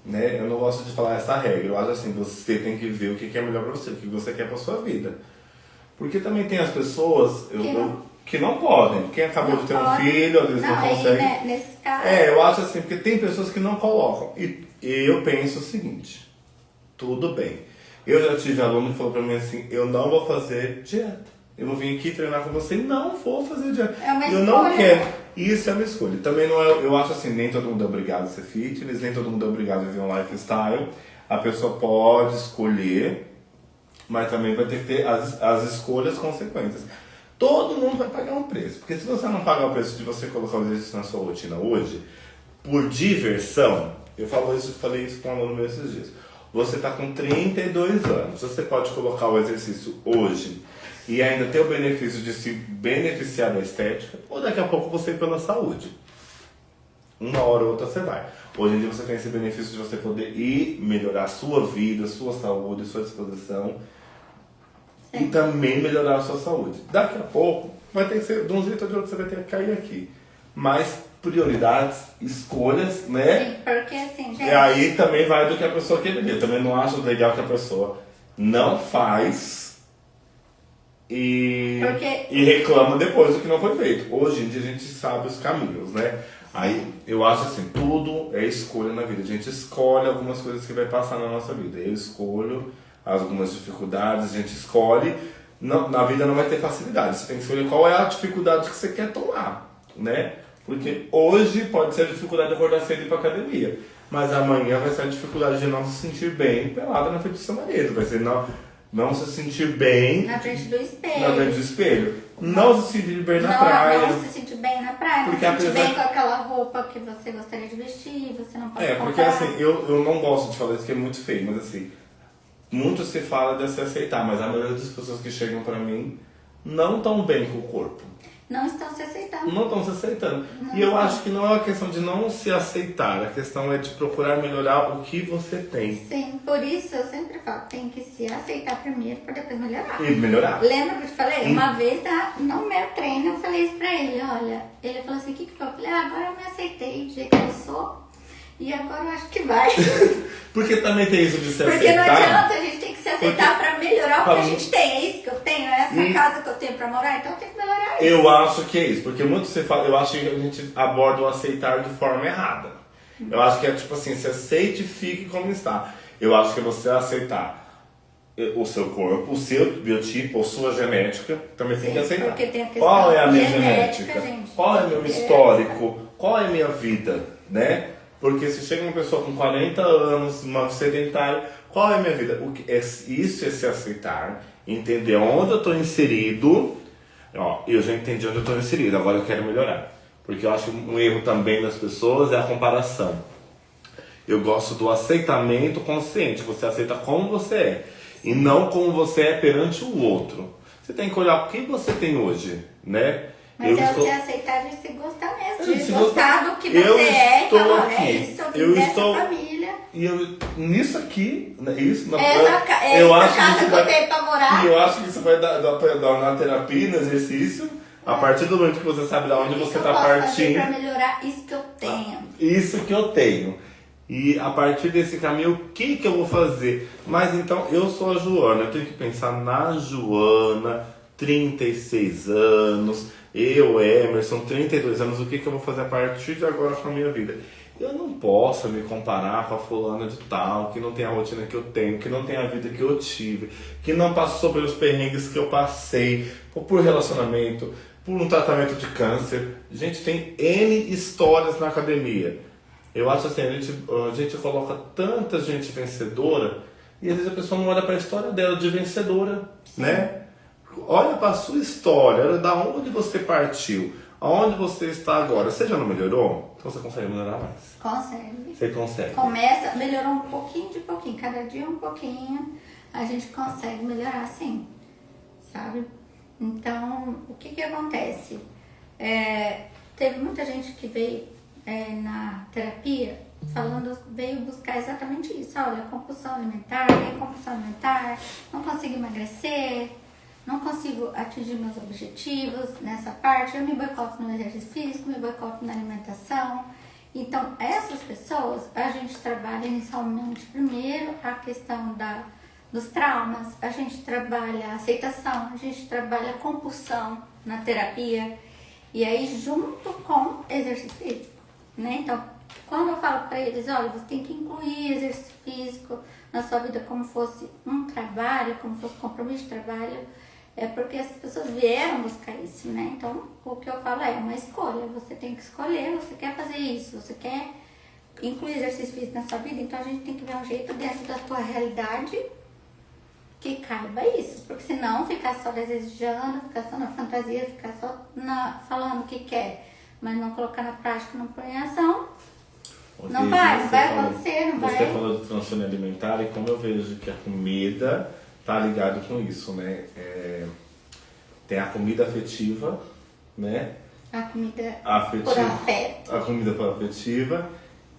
Né? Eu não gosto de falar essa regra. Eu acho assim, você tem que ver o que é melhor pra você, o que você quer pra sua vida. Porque também tem as pessoas que não podem. Quem acabou de ter um filho, às vezes não consegue. Né, nesses casos. Eu acho assim, porque tem pessoas que não colocam. E eu penso o seguinte, tudo bem. Eu já tive aluno que falou pra mim assim, eu não vou fazer dieta. Eu vou vir aqui treinar com você e não vou fazer dieta. É uma eu escolha. não quero. Isso é uma escolha. Também não é, eu acho assim, nem todo mundo é obrigado a ser fitness, nem todo mundo é obrigado a viver um lifestyle. A pessoa pode escolher, mas também vai ter que ter as escolhas consequências. Todo mundo vai pagar um preço. Porque se você não pagar o preço de você colocar o exercício na sua rotina hoje, por diversão, falei isso com um aluno meu esses dias. Você está com 32 anos, você pode colocar o exercício hoje e ainda ter o benefício de se beneficiar da estética, ou daqui a pouco você ir pela saúde. Uma hora ou outra você vai. Hoje em dia você tem esse benefício de você poder ir melhorar a sua vida, sua saúde, sua disposição. Sim. E também melhorar a sua saúde. Daqui a pouco, vai ter que ser, de um jeito ou de outro, você vai ter que cair aqui. Mas prioridades, escolhas, né? Sim, porque assim, gente... E aí também vai do que a pessoa quer beber. Também não acho legal que a pessoa não faz e reclama depois do que não foi feito. Hoje em dia a gente sabe os caminhos, né? Aí eu acho assim, tudo é escolha na vida. A gente escolhe algumas coisas que vai passar na nossa vida. Eu escolho algumas dificuldades, a gente escolhe. Na vida não vai ter facilidade. Você tem que escolher qual é a dificuldade que você quer tomar, né? Porque hoje pode ser a dificuldade de acordar cedo e ir pra academia. Mas amanhã vai ser a dificuldade de não se sentir bem pelada na frente do seu marido. Vai ser não se sentir bem na frente do espelho. Na frente do espelho. Não se sentir bem na praia. Não se sentir bem na praia. Porque não se sentir bem com aquela roupa que você gostaria de vestir. Você não pode comprar. Porque assim, eu não gosto de falar isso que é muito feio. Mas assim, muito se fala de se aceitar. Mas a maioria das pessoas que chegam pra mim não estão bem com o corpo. Não estão se aceitando. Não estão se aceitando. E eu acho que não é uma questão de não se aceitar. A questão é de procurar melhorar o que você tem. Sim, por isso eu sempre falo, tem que se aceitar primeiro para depois melhorar. E melhorar. Lembra que eu te falei? Uma vez no meu treino eu falei isso pra ele, olha. Ele falou assim, o que foi? Eu falei, agora eu me aceitei do jeito que eu sou. E agora eu acho que vai. Porque também tem isso de se aceitar. Porque não adianta, a gente tem que se aceitar pra melhorar o que a gente tem. É isso que eu tenho, é essa casa que eu tenho pra morar, então eu tenho que melhorar isso. Eu acho que é isso, porque muito se fala, eu acho que a gente aborda o aceitar de forma errada. Eu acho que é tipo assim, se aceite e fique como está. Eu acho que é você aceitar o seu corpo, o seu biotipo, a sua genética, também tem que aceitar. Porque tem a questão qual é a minha genética? Gente. Qual é o meu histórico? Qual é a minha vida, né? Porque se chega uma pessoa com 40 anos, uma sedentária, qual é a minha vida? Isso é se aceitar, entender onde eu estou inserido. Ó, eu já entendi onde eu estou inserido, agora eu quero melhorar. Porque eu acho que um erro também das pessoas é a comparação. Eu gosto do aceitamento consciente, você aceita como você é. E não como você é perante o outro. Você tem que olhar o que você tem hoje, né? Mas você aceitar de se gostar mesmo, de gostar do que você é, e falar, aqui. é isso, eu vim dessa família. E nisso aqui, isso eu acho casa que eu tenho pra morar. E eu acho que isso vai dar na terapia, no exercício, a partir do momento que você sabe de onde você está partindo. Pra melhorar isso que eu tenho. Isso que eu tenho. E a partir desse caminho, o que eu vou fazer? Mas então, eu sou a Joana, eu tenho que pensar na Joana, 36 anos... Eu, Emerson, 32 anos, o que eu vou fazer a partir de agora com a minha vida? Eu não posso me comparar com a fulana de tal, que não tem a rotina que eu tenho, que não tem a vida que eu tive, que não passou pelos perrengues que eu passei, por relacionamento, por um tratamento de câncer. Gente, tem N histórias na academia. Eu acho assim, a gente coloca tanta gente vencedora e às vezes a pessoa não olha para a história dela de vencedora, né? Olha para a sua história, olha da onde você partiu, aonde você está agora. Você já não melhorou? Então você consegue melhorar mais. Consegue. Você consegue. Começa, melhorou um pouquinho de pouquinho, cada dia um pouquinho, a gente consegue melhorar sim, sabe? Então, o que acontece? Teve muita gente que veio na terapia veio buscar exatamente isso. Olha, compulsão alimentar, não consigo emagrecer, não consigo atingir meus objetivos nessa parte, eu me boicoto no exercício físico, me boicoto na alimentação. Então, essas pessoas, a gente trabalha inicialmente primeiro a questão dos traumas, a gente trabalha a aceitação, a gente trabalha a compulsão na terapia, e aí junto com exercício físico, né? Então, quando eu falo para eles, olha, você tem que incluir exercício físico na sua vida como fosse um trabalho, como fosse um compromisso de trabalho, é porque essas pessoas vieram buscar isso, né? Então, o que eu falo é uma escolha. Você tem que escolher, você quer fazer isso, você quer incluir exercício físico na sua vida, então a gente tem que ver um jeito dentro da tua realidade que caiba isso. Porque senão ficar só desejando, ficar só na fantasia, ficar só falando o que quer, mas não colocar na prática, não pôr em ação, não vai acontecer, não vai. Você falou de transtorno alimentar e como eu vejo que a comida tá ligado com isso, né? Tem a comida afetiva, né? A comida Afetiva. por afeto. A comida por afetiva.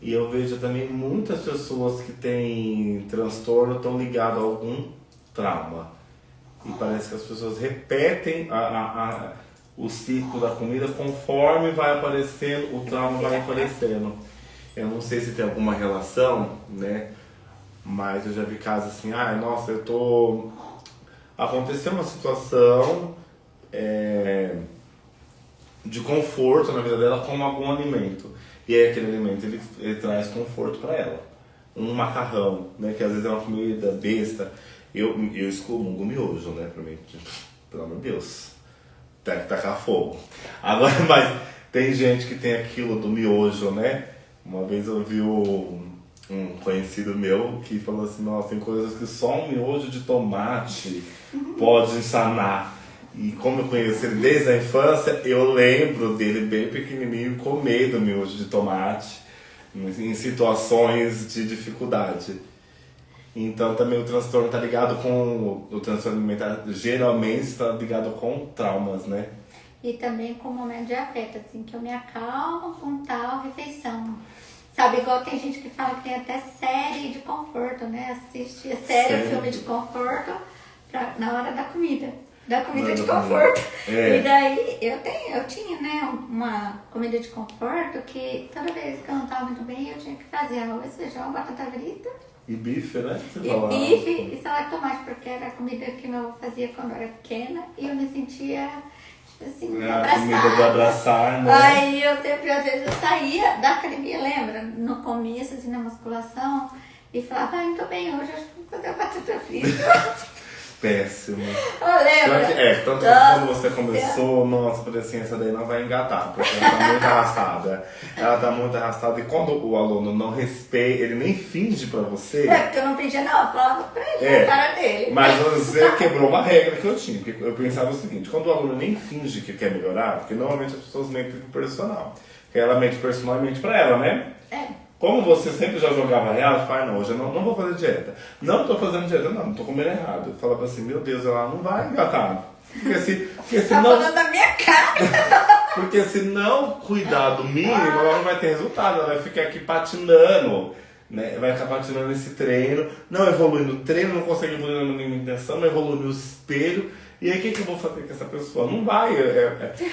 E eu vejo também muitas pessoas que têm transtorno estão ligadas a algum trauma. E parece que as pessoas repetem o ciclo da comida conforme vai aparecendo, o trauma vai aparecendo. Eu não sei se tem alguma relação, né? Mas eu já vi casos assim, nossa, aconteceu uma situação de conforto na vida dela com algum alimento. E aí aquele alimento ele traz conforto para ela. Um macarrão, né? Que às vezes é uma comida besta. Eu excluo miojo, né? Pra mim, pelo amor de Deus. Tem que tacar fogo. Agora, mas tem gente que tem aquilo do miojo, né? Uma vez eu vi um conhecido meu que falou assim, nossa, tem coisas que só um miojo de tomate pode sanar. E como eu conheci ele desde a infância, eu lembro dele bem pequenininho comendo miojo de tomate em situações de dificuldade. Então também o transtorno está ligado com... O transtorno alimentar geralmente está ligado com traumas, né? E também com o momento de afeto, assim, que eu me acalmo com tal refeição. Sabe, igual tem gente que fala que tem até série de conforto, né? Assistir série ou filme de conforto na hora da comida. Da comida de conforto. E daí eu tinha, né, uma comida de conforto que toda vez que eu não estava muito bem, eu tinha que fazer arroz, feijão, batata frita. E bife, né? Bife e salada de tomate, porque era a comida que meu avô fazia quando eu era pequena e eu me sentia assim, a comida do abraçar, né? Aí eu sempre, às vezes, eu saía da academia, lembra? No começo, assim, na musculação, e falava, tô bem, hoje acho que vou fazer batata frita. Péssimo. Eu lembro. Tanto que quando você começou, nossa, eu falei assim, essa daí não vai engatar, porque ela tá muito arrastada. Ela tá muito arrastada e quando o aluno não respeita, ele nem finge pra você. Porque eu não pedia não, eu falava pra ele, na cara dele. Mas você quebrou uma regra que eu tinha, porque eu pensava o seguinte, quando o aluno nem finge que quer melhorar, porque normalmente as pessoas mentem pro personal, porque ela mente personal e mente pra ela, né? Como você sempre já jogava real, pai, não, hoje eu não vou fazer dieta. Não tô fazendo dieta, não tô comendo errado. Eu falava assim, meu Deus, ela não vai engatar. Porque se tá não... falando da minha cara. Porque se não cuidar do mínimo, ela não vai ter resultado. Ela vai ficar aqui patinando, né? Vai ficar patinando nesse treino. Não evolui no treino, não consegue evoluir na alimentação, não evolui no espelho. E aí o que eu vou fazer com essa pessoa? Não vai.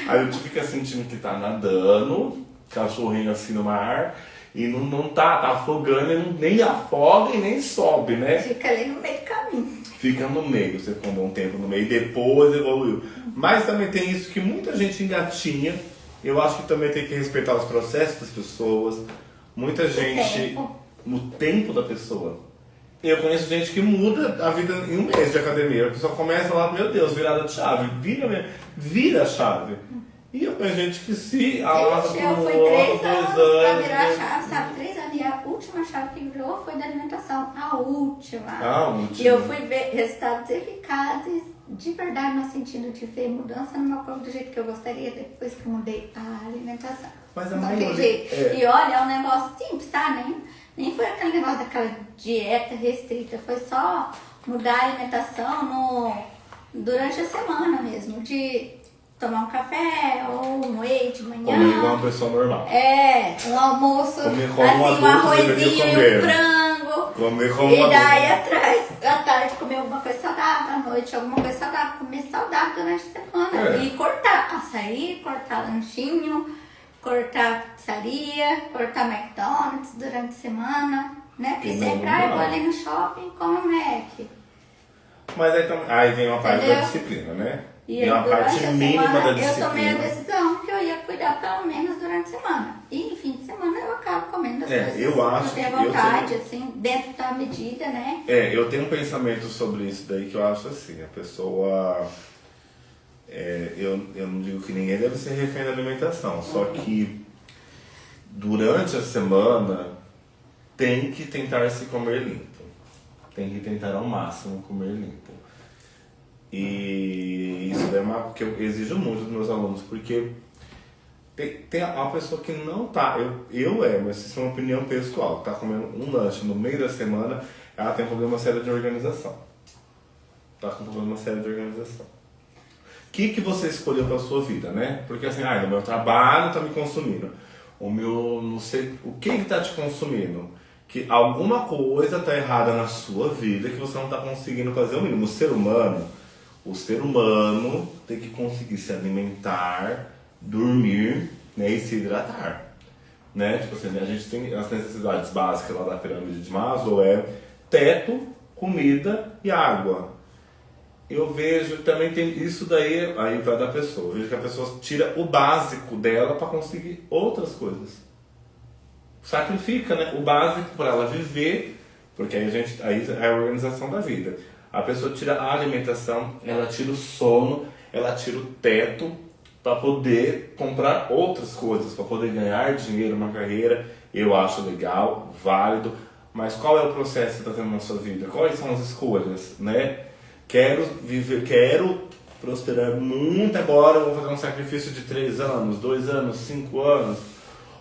Aí eu fico sentindo que tá nadando, cachorrinho assim no mar. E não tá afogando, nem afoga e nem sobe, né? Fica ali no meio do caminho. Fica no meio, você ficou um tempo no meio e depois evoluiu. Mas também tem isso que muita gente engatinha. Eu acho que também tem que respeitar os processos das pessoas. Muita gente... No tempo da pessoa. Eu conheço gente que muda a vida em um mês de academia. A pessoa começa lá, meu Deus, virada de chave. Vira a chave. E eu conheço gente que se alasa por eu fui 3 anos pra virar a chave, sabe? 3 anos. E a última chave que virou foi da alimentação. A última. E eu fui ver resultados eficazes, de verdade, no sentido de ver mudança no meu corpo do jeito que eu gostaria, depois que eu mudei a alimentação. Mas a não maioria... tem jeito. E olha, é um negócio simples, tá? Nem foi aquele negócio daquela dieta restrita. Foi só mudar a alimentação durante a semana mesmo. De tomar um café ou um whey de manhã. Comer igual uma pessoa normal. Um almoço, Comer como assim, um arrozinho e um frango. Comer como E daí à tarde comer alguma coisa saudável, à noite alguma coisa saudável. Comer saudável durante a semana. E cortar açaí, cortar lanchinho, cortar pizzaria, cortar McDonald's durante a semana. Né? Porque sempre eu vou ali no shopping e como Mac. Mas aí vem uma parte da disciplina, né? E tem uma parte mínima da disciplina. Eu tomei a decisão que eu ia cuidar pelo menos durante a semana. E em fim de semana eu acabo comendo as coisas. Eu acho que eu tenho vontade, assim, dentro da medida, né? Eu tenho um pensamento sobre isso daí que eu acho assim, a pessoa... eu não digo que ninguém deve ser refém da alimentação, só que durante a semana tem que tentar se comer limpo. tem que tentar ao máximo comer limpo. E isso é uma que eu exijo muito dos meus alunos, porque tem uma pessoa que não tá, mas isso é uma opinião pessoal, tá comendo um lanche no meio da semana, ela tem um problema sério de organização. Tá com um problema sério de organização. O que você escolheu pra sua vida, né? Porque assim, no meu trabalho tá me consumindo. O meu, não sei, o que tá te consumindo? Que alguma coisa tá errada na sua vida que você não tá conseguindo fazer o mínimo. O ser humano tem que conseguir se alimentar, dormir, né, e se hidratar, né? Tipo assim, a gente tem as necessidades básicas lá da pirâmide de Maslow, teto, comida e água. Eu vejo também tem isso daí, aí vai da pessoa. Eu vejo que a pessoa tira o básico dela para conseguir outras coisas. Sacrifica, né, o básico para ela viver, porque aí é a organização da vida. A pessoa tira a alimentação, ela tira o sono, ela tira o teto para poder comprar outras coisas, para poder ganhar dinheiro na carreira. Eu acho legal, válido, mas qual é o processo que você está tendo na sua vida? Quais são as escolhas, né? Quero prosperar muito agora, vou fazer um sacrifício de 3 anos, 2 anos, 5 anos,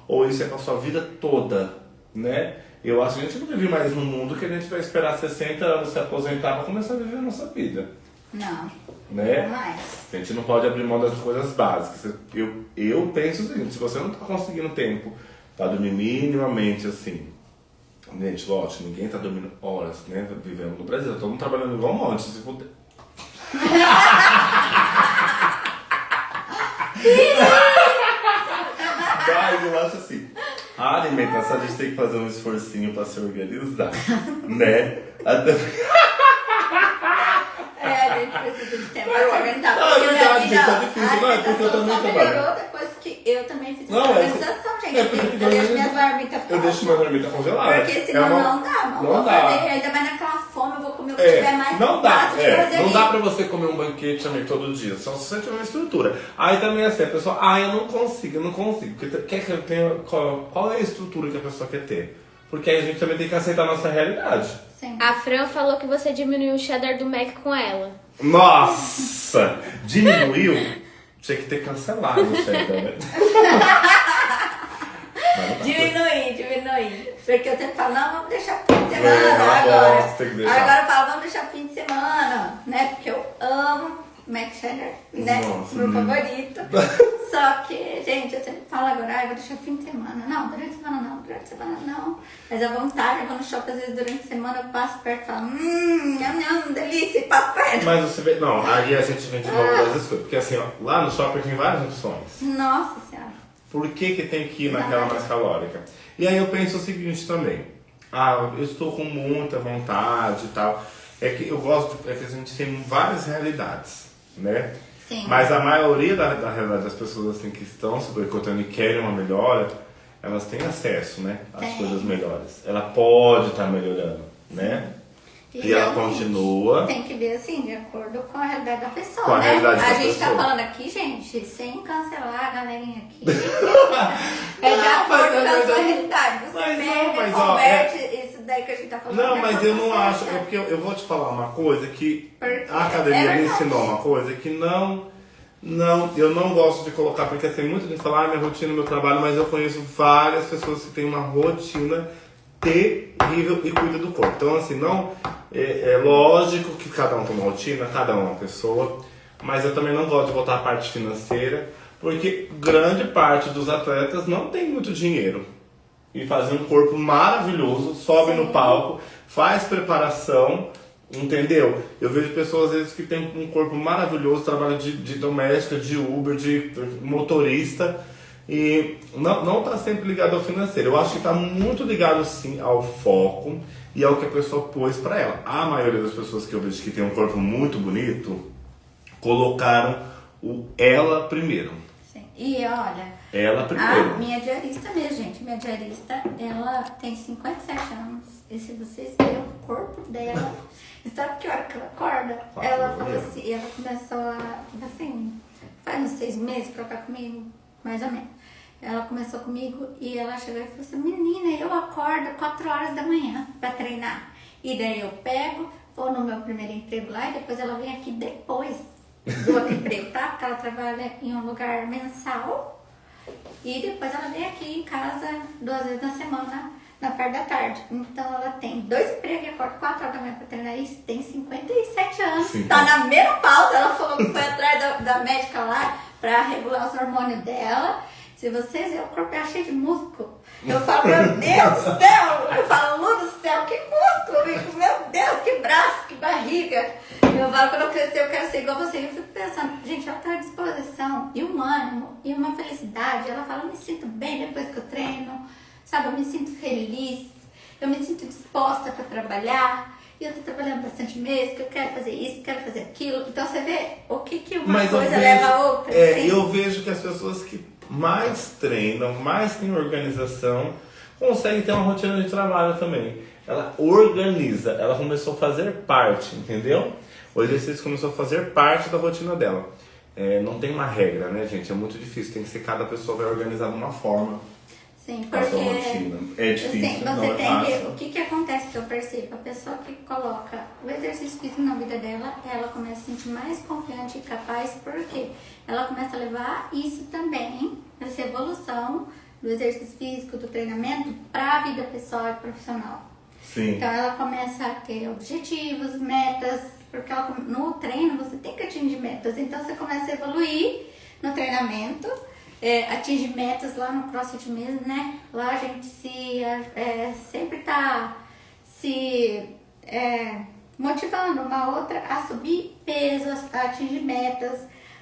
ou isso é com a sua vida toda, né? Eu acho que a gente não vive mais num mundo que a gente vai esperar 60 anos se aposentar para começar a viver a nossa vida. Não. Né? Não mais. A gente não pode abrir mão das coisas básicas. Eu penso o seguinte, se você não está conseguindo tempo para dormir minimamente assim, gente, lógico, ninguém tá dormindo horas, né? Vivendo no Brasil, todo mundo trabalhando igual um monte, se puder. Mas eu acho assim, a alimentação a gente tem que fazer um esforcinho pra se organizar, né? A gente precisa de tempo pra se organizar. Não, é verdade, gente, tá difícil, não, é porque eu também trabalho. Melhorou depois que eu também fiz Não, essa organização, gente. Eu deixo minhas marmitas Eu deixo minha marmita congelada. Porque senão não dá, não vou dá. fazer, ainda mais naquela fome, eu vou comer o que tiver mais não dá, fácil de fazer não ali. dá pra você comer um banquete também todo dia, só se você tiver uma estrutura. Aí também assim, a pessoa, eu não consigo. Porque quer que eu tenha, qual é a estrutura que a pessoa quer ter? Porque aí a gente também tem que aceitar a nossa realidade. Sim. A Fran falou que você diminuiu o cheddar do Mac com ela. Nossa! Diminuiu? Tinha que ter cancelado o cheddar, né? Diminui. Porque eu sempre falo, não, vamos deixar pro fim de semana agora. agora. Tem que deixar. Agora eu falo, vamos deixar pro fim de semana, né? Porque eu amo Mac Cheddar, né? Nossa, Meu favorito. Só que, gente, eu sempre falo agora, eu vou deixar fim de semana. Não, durante a semana não. Mas à vontade, eu vou no shopping, às vezes durante a semana eu passo perto e falo, não, delícia, e passo perto. Mas você vê, não, aí a gente vem de novo das escolhas. Porque assim, ó, lá no shopping tem várias opções. Nossa Senhora. Por que tem que ir naquela mais calórica? E aí eu penso o seguinte também. Eu estou com muita vontade e tal. É que eu gosto, é que a gente tem várias realidades, né? Sim. Mas a maioria da realidade das pessoas assim, que estão se boicotando e querem uma melhora, elas têm acesso, né? Às coisas melhores. Ela pode estar melhorando, né? E ela continua. Tem que ver assim, de acordo com a realidade da pessoa, Com a né? realidade da A gente pessoa. tá falando aqui, gente, sem cancelar a galerinha aqui. É de acordo com a sua realidade. Você pega, converte isso daí que a gente tá falando. Não, mas eu não acho. É porque eu vou te falar uma coisa que a academia me ensinou uma coisa que eu não gosto de colocar, porque assim, muita gente fala, minha rotina, meu trabalho, mas eu conheço várias pessoas que têm uma rotina terrível e cuida do corpo. Então, assim, não é lógico que cada um tem uma rotina, cada um é uma pessoa, mas eu também não gosto de botar a parte financeira, porque grande parte dos atletas não tem muito dinheiro. E fazem um corpo maravilhoso, sobe no palco, faz preparação, entendeu? Eu vejo pessoas às vezes que têm um corpo maravilhoso, trabalham de doméstica, de Uber, de motorista, e não está sempre ligado ao financeiro. Eu acho que está muito ligado sim ao foco e ao que a pessoa pôs para ela. A maioria das pessoas que eu vejo que tem um corpo muito bonito colocaram o ela primeiro. Sim. E olha, ela primeiro. a minha diarista mesmo, gente, minha diarista, ela tem 57 anos. E se vocês verem o corpo dela, sabe que hora que ela acorda? Ela falou assim, ela começou a, assim, faz uns 6 meses pra cá comigo, mais ou menos. Ela começou comigo e ela chegou e falou assim, menina, eu acordo 4 horas da manhã pra treinar. E daí eu pego, vou no meu primeiro emprego lá e depois ela vem aqui depois do outro emprego, tá? Porque ela trabalha em um lugar mensal e depois ela vem aqui em casa 2 vezes na semana, na parte da tarde. Então ela tem 2 empregos e acorda 4 horas da manhã pra treinar isso, tem 57 anos, Sim. tá na menopausa. Ela falou que foi atrás da médica lá pra regular os hormônios dela. Se vocês verem, o corpo é cheio de músculo. Eu falo, meu Deus do céu! Eu falo, Lu do céu, que músculo! Meu Deus, que braço, que barriga! Eu falo, quando eu crescer, eu quero ser igual você. Eu fico pensando, gente, ela tem uma disposição e um ânimo e uma felicidade. Ela fala, eu me sinto bem depois que eu treino, sabe? Eu me sinto feliz, eu me sinto disposta para trabalhar. E eu tô trabalhando bastante mesmo, que eu quero fazer isso, quero fazer aquilo. Então você vê o que uma coisa leva a outra. Assim. Eu vejo que as pessoas que mais treinam, mais têm organização, conseguem ter uma rotina de trabalho também. Ela organiza, ela começou a fazer parte, entendeu? O exercício começou a fazer parte da rotina dela. Não tem uma regra, né, gente? É muito difícil, tem que ser cada pessoa vai organizar de uma forma. Sim, A sua porque rotina. É difícil, você não é tem fácil. o que acontece que eu percebo? A pessoa que coloca o exercício físico na vida dela, ela começa a se sentir mais confiante e capaz, porque ela começa a levar isso também, essa evolução do exercício físico, do treinamento, para a vida pessoal e profissional. Sim. Então ela começa a ter objetivos, metas, porque no treino você tem que atingir metas, então você começa a evoluir no treinamento. Atingir metas lá no CrossFit mesmo, né? Lá a gente sempre tá se motivando uma outra a subir pesos, a atingir metas.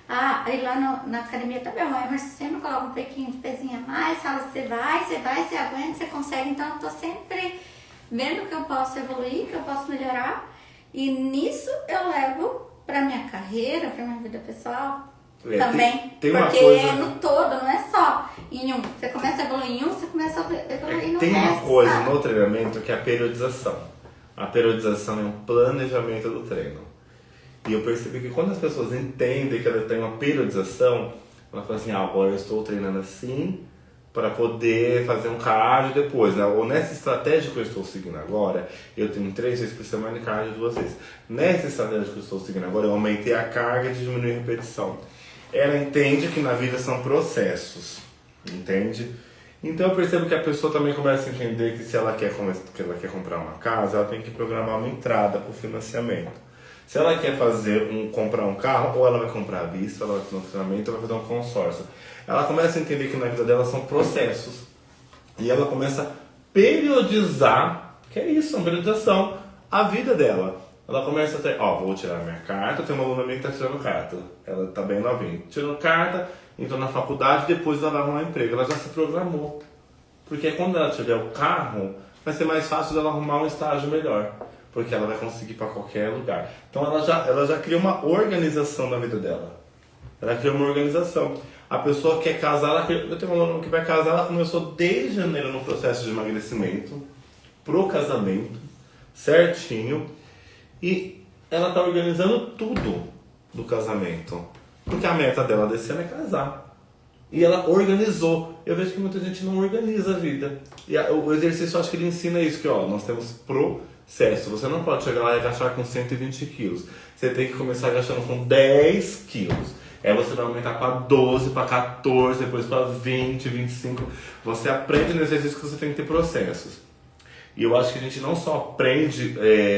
Aí lá na academia também, o Emerson sempre coloca um pouquinho de pezinho a mais, fala, você vai, você aguenta, você consegue. Então eu tô sempre vendo que eu posso evoluir, que eu posso melhorar. E nisso eu levo pra minha carreira, pra minha vida pessoal. Também, tem uma porque coisa... é no todo, não é só em um. Você começa a evoluir em um, você começa a evoluir no Tem resto, uma coisa sabe? no treinamento que é a periodização. A periodização é um planejamento do treino. E eu percebi que quando as pessoas entendem que ela tem uma periodização, ela fala assim, agora eu estou treinando assim para poder fazer um cardio depois, né? Ou nessa estratégia que eu estou seguindo agora, eu tenho 3 vezes por semana de cardio 2 vezes. Nessa estratégia que eu estou seguindo agora, eu aumentei a carga e diminui a repetição. Ela entende que na vida são processos, entende? Então eu percebo que a pessoa também começa a entender que se ela quer comprar uma casa, ela tem que programar uma entrada para o financiamento. Se ela quer comprar um carro, ou ela vai comprar à vista, ela vai fazer um financiamento, ou vai fazer um consórcio. Ela começa a entender que na vida dela são processos. E ela começa a periodizar, que é isso, uma periodização, a vida dela. Ela começa a ter, vou tirar minha carta, tem uma aluna minha que está tirando carta. Ela está bem novinha. Tirando carta, entrou na faculdade, depois ela vai arrumar um emprego. Ela já se programou. Porque quando ela tiver o carro, vai ser mais fácil dela arrumar um estágio melhor. Porque ela vai conseguir ir para qualquer lugar. Então ela já cria uma organização na vida dela. Ela cria uma organização. A pessoa quer casar, eu tenho uma aluna que vai casar, ela começou desde janeiro no processo de emagrecimento, pro casamento, certinho. E ela está organizando tudo do casamento. Porque a meta dela desse ano é casar. E ela organizou. Eu vejo que muita gente não organiza a vida. E o exercício, eu acho que ele ensina isso. Que nós temos processo. Você não pode chegar lá e agachar com 120 quilos. Você tem que começar agachando com 10 quilos. Aí você vai aumentar para 12, para 14, depois para 20, 25. Você aprende no exercício que você tem que ter processos. E eu acho que a gente não só aprende,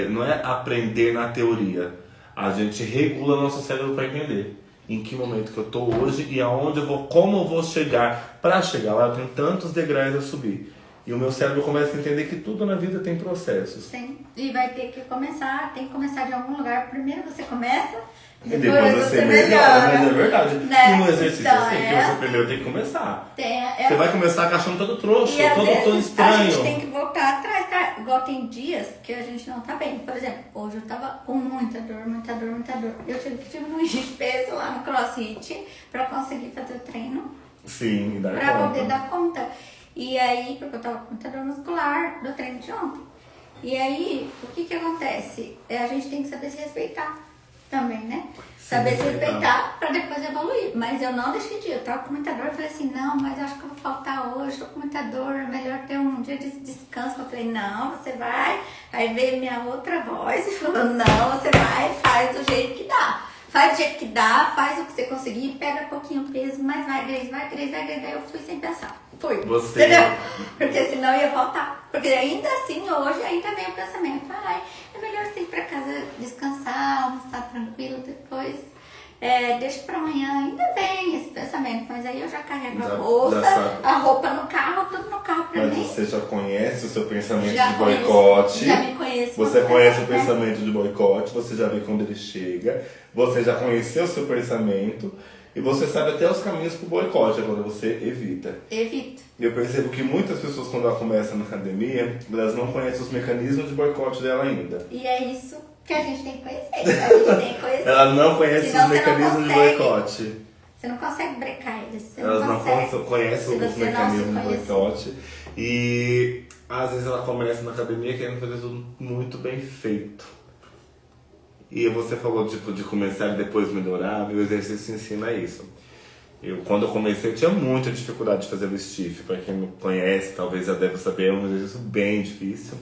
não é aprender na teoria, a gente regula nosso cérebro para entender em que momento que eu estou hoje e aonde eu vou, como eu vou chegar. Para chegar lá, eu tenho tantos degraus a subir. E o meu cérebro começa a entender que tudo na vida tem processos. Sim, e vai ter que começar, tem que começar de algum lugar. Primeiro você começa, E depois você melhora, mas é verdade. Né? E no exercício Então, assim, que você primeiro tem que começar. Você vai começar agachando todo trouxa, e às todo vezes, estranho. a gente tem que voltar atrás, tá? Igual tem dias que a gente não tá bem. Por exemplo, hoje eu tava com muita dor. Eu tive que diminuir de peso lá no CrossFit pra conseguir fazer o treino. Sim, dar pra conta. poder dar conta. E aí, porque eu tava com muita dor muscular do treino de ontem. E aí, o que acontece? A gente tem que saber se respeitar. também, né? Saber se respeitar pra depois evoluir. Mas eu não deixei de ir. Eu tava com muita dor, eu falei assim, não, mas acho que eu vou faltar hoje, tô com muita dor, é melhor ter um dia de descanso. Eu falei, não, você vai. Aí veio minha outra voz e falou, não, você vai, faz do jeito que dá. Faz do jeito que dá, faz o que você conseguir, pega pouquinho peso, mas vai, Grace, vai, Grace, vai, Grace. Aí eu fui sem pensar. Fui. Você... Entendeu? Porque senão eu ia voltar. Porque ainda assim, hoje ainda vem o pensamento, ai, é melhor você ir pra casa descansar, almoçar tranquilo depois. Deixa pra amanhã, ainda vem esse pensamento, mas aí eu já carrego a bolsa, a roupa no carro, tudo no carro pra mim. Mas você já conhece o seu pensamento Já de boicote. Já me conheço. Você conhece o pensamento de boicote, você já vê quando ele chega, você já conheceu o seu pensamento e você sabe até os caminhos pro boicote, agora você evita. Evito. Eu percebo que muitas pessoas, quando ela começa na academia, elas não conhecem os mecanismos de boicote dela ainda. E é isso que a gente tem que conhecer. A gente tem que conhecer. Ela não conhece Senão os mecanismos de boicote. Você não consegue brecar eles. Elas não conhecem os mecanismos de boicote. E às vezes ela começa na academia querendo fazer tudo muito bem feito. E você falou tipo, de começar e depois melhorar, meu exercício ensina isso. Quando eu comecei, eu tinha muita dificuldade de fazer o stiff. Para quem me conhece, talvez já deve saber, é um exercício bem difícil.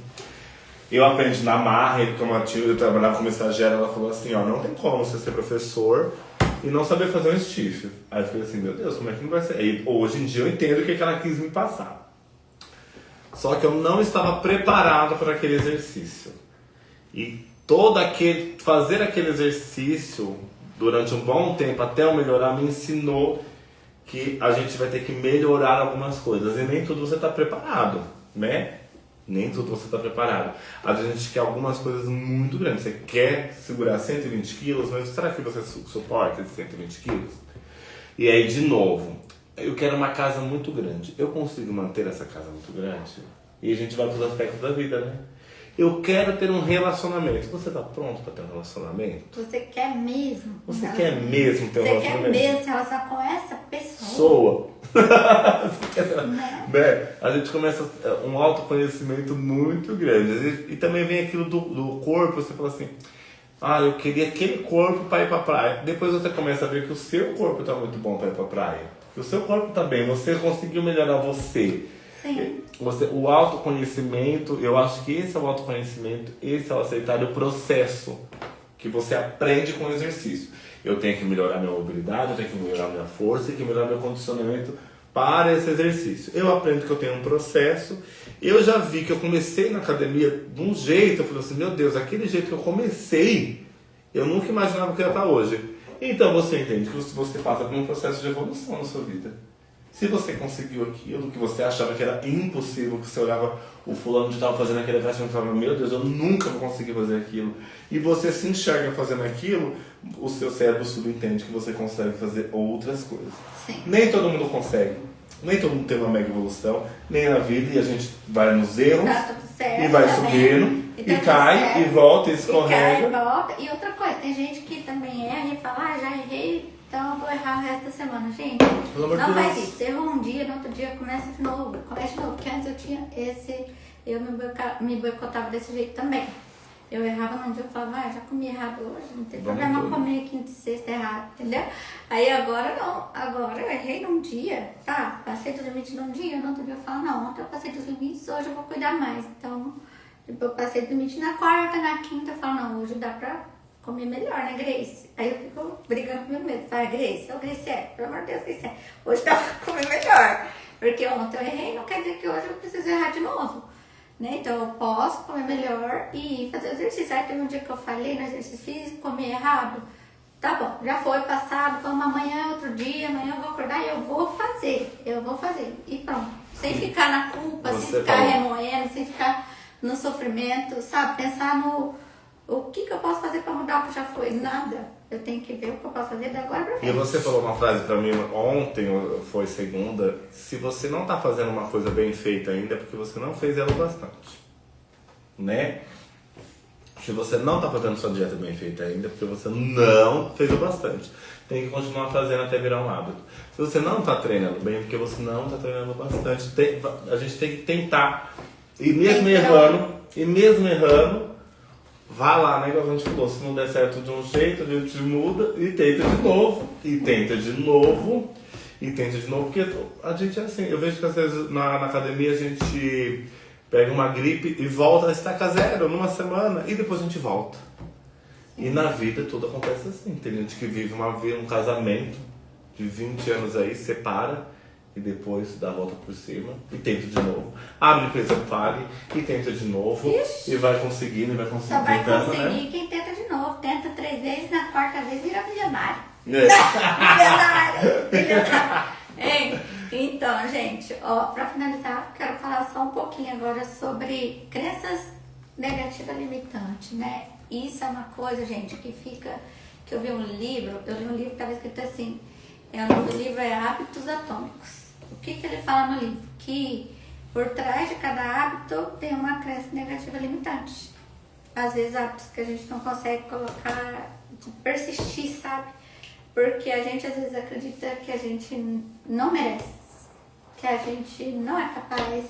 Eu aprendi na marra, e como eu trabalhava como estagiária, ela falou assim, ó, não tem como você ser professor e não saber fazer um stiff. Aí eu falei assim, meu Deus, como é que não vai ser? Aí, hoje em dia eu entendo o que ela quis me passar. Só que eu não estava preparado para aquele exercício. E fazer aquele exercício durante um bom tempo, até eu melhorar, me ensinou que a gente vai ter que melhorar algumas coisas. E nem tudo você está preparado, né? Nem tudo você está preparado. Às vezes a gente quer algumas coisas muito grandes. Você quer segurar 120 quilos, mas será que você suporta esses 120 quilos? E aí, de novo, eu quero uma casa muito grande. Eu consigo manter essa casa muito grande? E a gente vai para os aspectos da vida, né? Eu quero ter um relacionamento. Você está pronto para ter um relacionamento? Você quer mesmo? Você quer mesmo ter um relacionamento? Você quer mesmo se relacionar com essa pessoa? Né? A gente começa um autoconhecimento muito grande. E também vem aquilo do corpo, você fala assim, eu queria aquele corpo para ir para a praia. Depois você começa a ver que o seu corpo está muito bom para ir para a praia. Que o seu corpo está bem, você conseguiu melhorar você. Sim. O autoconhecimento, eu acho que esse é o autoconhecimento, esse é o aceitar o processo que você aprende com o exercício. Eu tenho que melhorar minha mobilidade, eu tenho que melhorar minha força, eu tenho que melhorar meu condicionamento para esse exercício. Eu aprendo que eu tenho um processo. Eu já vi que eu comecei na academia de um jeito, eu falei assim, meu Deus, aquele jeito que eu comecei, eu nunca imaginava que ia estar hoje. Então você entende que você passa por um processo de evolução na sua vida. Se você conseguiu aquilo que você achava que era impossível, que você olhava o fulano de tal fazendo aquele teste e falava, meu Deus, eu nunca vou conseguir fazer aquilo. E você se enxerga fazendo aquilo, o seu cérebro subentende que você consegue fazer outras coisas. Sim. Nem todo mundo consegue. Nem todo mundo tem uma mega evolução, nem na vida, e a gente vai nos erros, tá tudo certo, e vai tá subindo, e e tá cai, certo, e volta, e e escorrega. cai, e volta. E outra coisa, tem gente que também erra e fala, já errei, então eu vou errar o resto da semana. Gente, não faz isso. Errou um dia, no outro dia começa de novo. Começa de novo, porque antes eu tinha eu me boicotava desse jeito também. Eu errava num dia, eu falava, já comi errado hoje, não tem problema comer quinta e sexta errado, entendeu? Aí agora não, agora eu errei num dia, tá? Passei dos limites num dia, no outro dia eu falo, não, ontem eu passei dos limites, hoje eu vou cuidar mais. Então, tipo, eu passei do limite na quarta, na quinta, eu falo, não, hoje dá pra comer melhor, né, Grace? Aí eu fico brigando com meu medo, falo, Grace, pelo amor de Deus, Grace, hoje dá pra comer melhor. Porque ontem eu errei, não quer dizer que hoje eu preciso errar de novo. Né? Então eu posso comer melhor e fazer exercício. Aí teve um dia que eu falei no exercício físico, comi errado. Tá bom, já foi passado, vamos amanhã, outro dia, amanhã eu vou acordar e eu vou fazer. E pronto. Sem ficar na culpa, sem ficar remoendo, sem ficar no sofrimento, sabe? Pensar no o que eu posso fazer para mudar o que já foi. Nada. Eu tenho que ver o que eu posso fazer da agora pra frente. E você falou uma frase pra mim ontem, foi segunda, se você não tá fazendo uma coisa bem feita ainda, é porque você não fez ela bastante. Né? Se você não tá fazendo sua dieta bem feita ainda, é porque você não fez o bastante. Tem que continuar fazendo até virar um hábito. Se você não tá treinando bem, é porque você não tá treinando bastante. A gente tem que tentar. E mesmo errando, vá lá, né? Igual a gente falou, se não der certo de um jeito, a gente muda e tenta de novo. E tenta de novo. E tenta de novo, porque a gente é assim. Eu vejo que às vezes na academia a gente pega uma gripe e volta a estaca zero numa semana e depois a gente volta. E na vida tudo acontece assim. Tem gente que vive um casamento de 20 anos aí, separa e depois dá a volta por cima e tenta de novo. Abre empresa Pague e tenta de novo. Ixi. E vai conseguindo, e vai conseguindo. Só vai tentando, conseguir né? quem tenta de novo. Tenta 3 vezes, na quarta vez vira milionário. É. Milionário. Hein? Então, gente, ó, pra finalizar, quero falar só um pouquinho agora sobre crenças negativas limitantes, né? Isso é uma coisa, gente, que eu li um livro que estava escrito assim, o nome do livro é Hábitos Atômicos. O que ele fala no livro? Que por trás de cada hábito tem uma crença negativa limitante. Às vezes hábitos que a gente não consegue colocar, persistir, sabe? Porque a gente às vezes acredita que a gente não merece, que a gente não é capaz,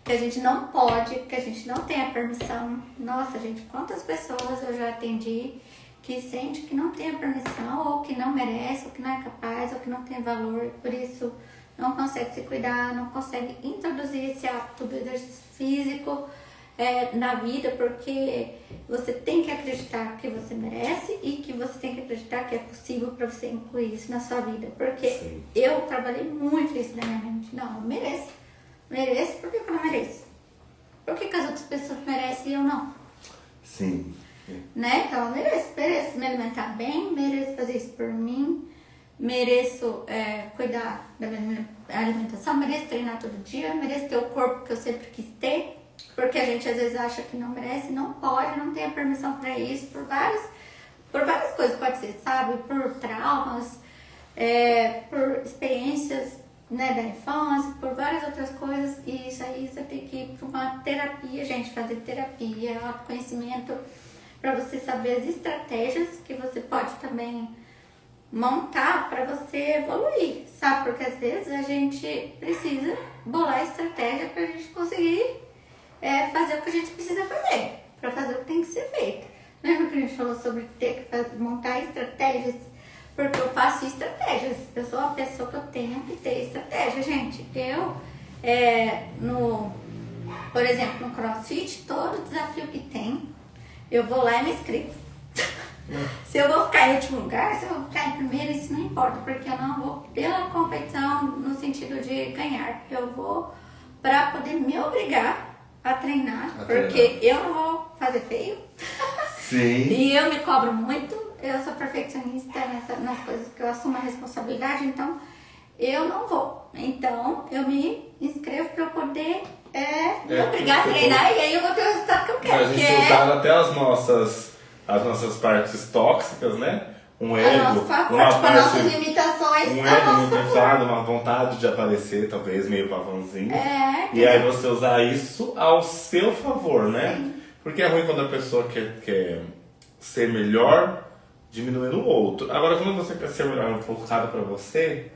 que a gente não pode, que a gente não tem a permissão. Nossa, gente, quantas pessoas eu já atendi que sente que não tem a permissão, ou que não merece, ou que não é capaz, ou que não tem valor, por isso não consegue se cuidar, não consegue introduzir esse hábito do exercício físico na vida, porque você tem que acreditar que você merece e que você tem que acreditar que é possível para você incluir isso na sua vida. Porque Sim. eu trabalhei muito isso na minha mente. Não, eu mereço. Mereço, por que eu não mereço? Por que as outras pessoas merecem e eu não? Sim. Né? Então eu mereço me alimentar bem, mereço fazer isso por mim, mereço cuidar da minha alimentação, mereço treinar todo dia, mereço ter o corpo que eu sempre quis ter, porque a gente às vezes acha que não merece, não pode, não tem a permissão para isso, por várias coisas, pode ser, sabe? Por traumas, por experiências, né, da infância, por várias outras coisas, e isso aí você tem que ir para uma terapia, gente, fazer terapia, autoconhecimento, para você saber as estratégias que você pode também montar para você evoluir, sabe? Porque às vezes a gente precisa bolar estratégia para a gente conseguir fazer o que a gente precisa fazer, para fazer o que tem que ser feito. Lembra que a gente falou sobre ter que montar estratégias? Porque eu faço estratégias, eu sou uma pessoa que eu tenho que ter estratégia, gente. Eu, por exemplo, no CrossFit, todo desafio que tem, eu vou lá e me inscrevo. Se eu vou ficar em último lugar, se eu vou ficar em primeiro, isso não importa, porque eu não vou pela competição no sentido de ganhar. Eu vou para poder me obrigar a treinar, porque eu não vou fazer feio. Sim. E eu me cobro muito, eu sou perfeccionista nas coisas que eu assumo a responsabilidade, então eu não vou. Então eu me inscrevo para eu poder me obrigar a treinar e aí eu vou ter o resultado que eu quero. A gente usar até as nossas partes tóxicas, né? Um ego, a nosso favor, uma tipo, parte, as nossas limitações, um a ego nosso muito favor. inflado, uma vontade de aparecer, talvez meio pavãozinho. E entendeu? aí você usar isso ao seu favor, né? Sim. Porque é ruim quando a pessoa quer ser melhor diminuindo o outro. Agora, quando você quer ser melhor focado pra você,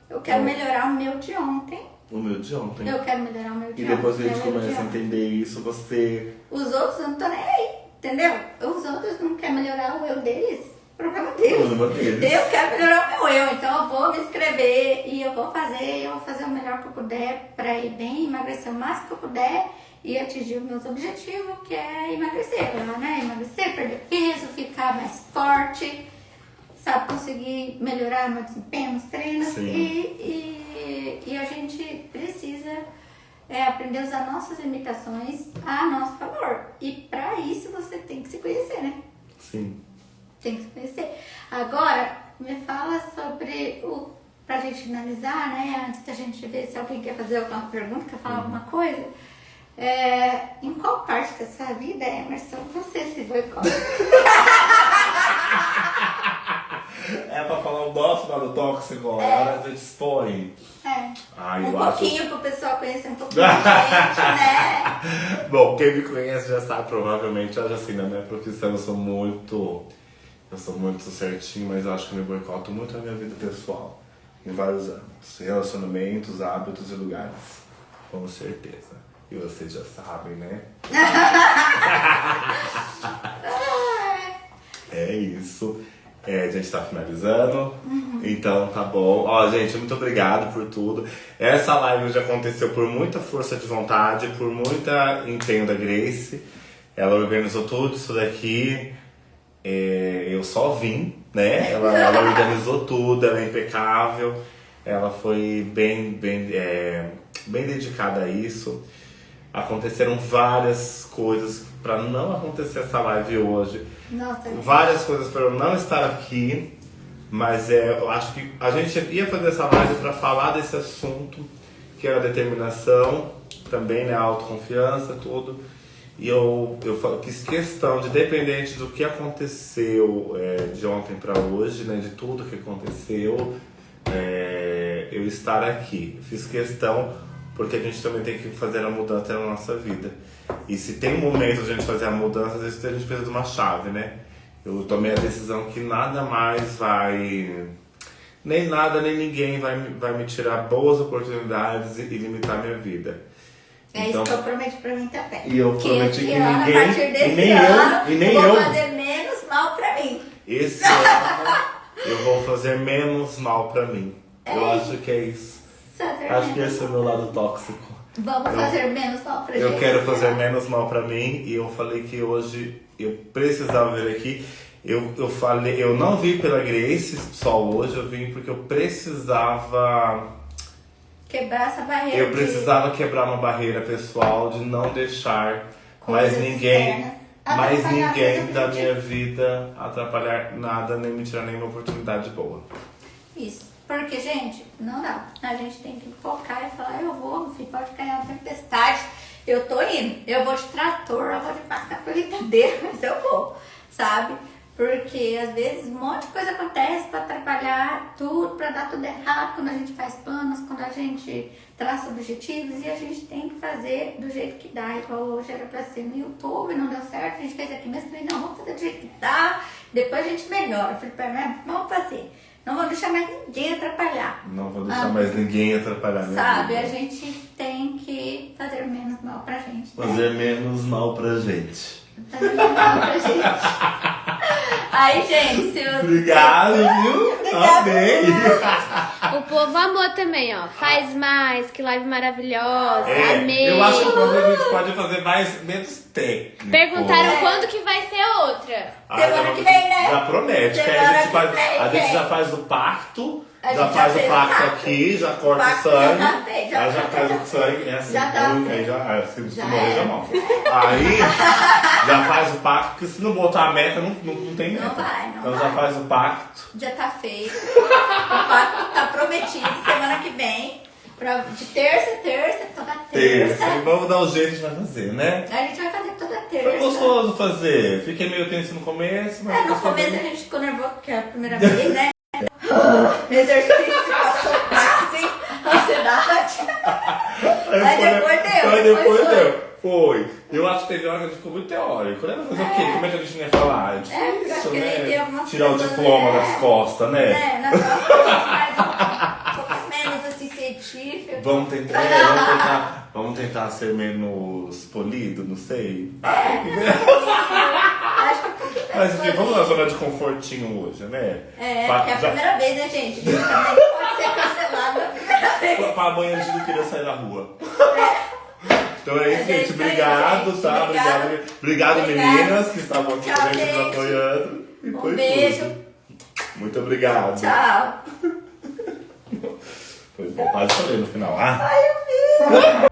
Eu quero melhorar o meu de ontem. o meu de ontem. Eu quero melhorar o meu de E ontem. depois que a gente meu de começa a ontem. entender isso, você... Os outros eu não tô nem aí, entendeu? Os outros não querem melhorar o eu deles. Problema deles. Problema deles. Eu quero melhorar o meu eu, então eu vou me inscrever e eu vou fazer o melhor que eu puder pra ir bem, emagrecer o máximo que eu puder e atingir os meus objetivos, que é emagrecer, né? Emagrecer, perder peso, ficar mais forte, sabe? Conseguir melhorar meu desempenho nos treinos. Sim. E a gente precisa aprender a usar nossas limitações a nosso favor. E pra isso você tem que se conhecer, né? Sim. Tem que se conhecer. Agora, me fala sobre pra gente finalizar, né? Antes da gente ver se alguém quer fazer alguma pergunta, quer falar alguma coisa. Em qual parte da sua vida, Emerson, você se boicota? É pra falar o nosso lado tóxico, agora a gente expõe. Um pouquinho pro pessoal conhecer um pouquinho da gente, né? Bom, quem me conhece já sabe, provavelmente, eu já assim, na minha profissão eu sou muito certinho, mas eu acho que eu me boicoto muito na minha vida pessoal, em vários âmbitos, relacionamentos, hábitos e lugares, com certeza. E vocês já sabem, né? É isso. A gente tá finalizando. Então tá bom. Ó, gente, muito obrigado por tudo. Essa live já aconteceu por muita força de vontade, por muita empenho da Grace. Ela organizou tudo isso daqui. Eu só vim, né? Ela organizou tudo, ela é impecável. Ela foi bem dedicada a isso. Aconteceram várias coisas para não acontecer essa live hoje. Nossa, Várias coisas para eu não estar aqui. Mas eu acho que a gente ia fazer essa live para falar desse assunto, que era determinação, também, né? Autoconfiança, tudo. E eu fiz questão de, dependente do que aconteceu de ontem para hoje, né? De tudo que aconteceu, eu estar aqui. Fiz questão porque a gente também tem que fazer a mudança na nossa vida. E se tem um momento de a gente fazer a mudança, às vezes a gente precisa de uma chave, né? Eu tomei a decisão que nada mais nem nada, nem ninguém vai me tirar boas oportunidades e limitar minha vida. É Então, isso que eu prometi pra mim também. E eu prometi que a ninguém, partir desse e nem ano, eu, e nem vou eu. fazer menos mal pra mim. Esse ano eu vou fazer menos mal pra mim. Eu acho que é isso. Acho que esse é o meu lado tóxico. Vamos fazer menos mal pra gente. Eu quero fazer menos mal pra mim e eu falei que hoje eu precisava vir aqui. Eu não vim pela Grace só hoje, eu vim porque eu precisava quebrar essa barreira. Eu precisava quebrar uma barreira pessoal de não deixar mais ninguém da minha vida atrapalhar nada, nem me tirar nenhuma oportunidade boa. Isso. Porque, gente, não dá. A gente tem que focar e falar, eu vou, filho, pode cair uma tempestade, eu tô indo. Eu vou de trator, eu vou de vaca colheitadeira, mas eu vou, sabe? Porque, às vezes, um monte de coisa acontece pra atrapalhar tudo, pra dar tudo errado, quando a gente faz planos, quando a gente traça objetivos, e a gente tem que fazer do jeito que dá. Igual hoje era pra ser no YouTube, não deu certo, a gente fez aqui mesmo, falei, não, vamos fazer do jeito que dá, depois a gente melhora. Eu falei pra mim, vamos fazer. Não vou deixar mais ninguém atrapalhar. Não vou deixar mais ninguém atrapalhar minha sabe, vida. a gente tem que fazer menos mal pra gente. Né? Fazer menos mal pra gente. Fazer menos mal pra gente. Aí, gente, se você... Obrigado, viu? Amei. O povo amou também, ó. Faz mais, que live maravilhosa. Amei. Eu acho que a gente pode fazer menos técnico. Perguntaram quando que vai ter outra. Semana que vem, né? Já promete, que Semana a gente, que vem, já faz o pacto. A Já gente faz fez o pacto aqui, já corta o pacto sangue. já tá feito, Aí já faz o sangue, é assim, Já tá aí já, se Já morrer é. já morre. Aí já faz o pacto, porque se não botar a meta, não tem meta. Não vai. Então já faz o pacto. Já tá feito. O pacto tá prometido. Semana que vem. De terça, toda terça. E vamos dar um jeito, a gente vai fazer, né? A gente vai fazer toda terça. Foi gostoso fazer. Fiquei meio tenso no começo, mas. No começo a gente ficou nervoso, porque é a primeira vez, né? Exercício, passou quase, ansiedade. Aí depois deu. Foi. Eu acho que teve hora que a gente ficou muito teórico, né? Fazer o quê? Como é que a gente ia falar? É porque eu acho difícil, que ele tem né? algumas Tirar o pessoas, diploma né? das costas, né? Na próxima a gente faz um pouco menos assim científico. Vamos tentar ser menos polido, não sei. Acho que um pouquinho Mas enfim, vamos na zona de confortinho hoje, né? porque é a primeira vez, né, gente? A gente também pode ser cancelado na primeira vez. Pra amanhã a gente não queria sair na rua. Então é isso, Mas é gente. isso aí, Obrigado, gente. tá? Obrigado, meninas, que estavam aqui Tchau, também nos gente. apoiando. E Um foi beijo. tudo. Muito obrigado. Tchau. Foi bom, quase falei no final. Ai, eu vi.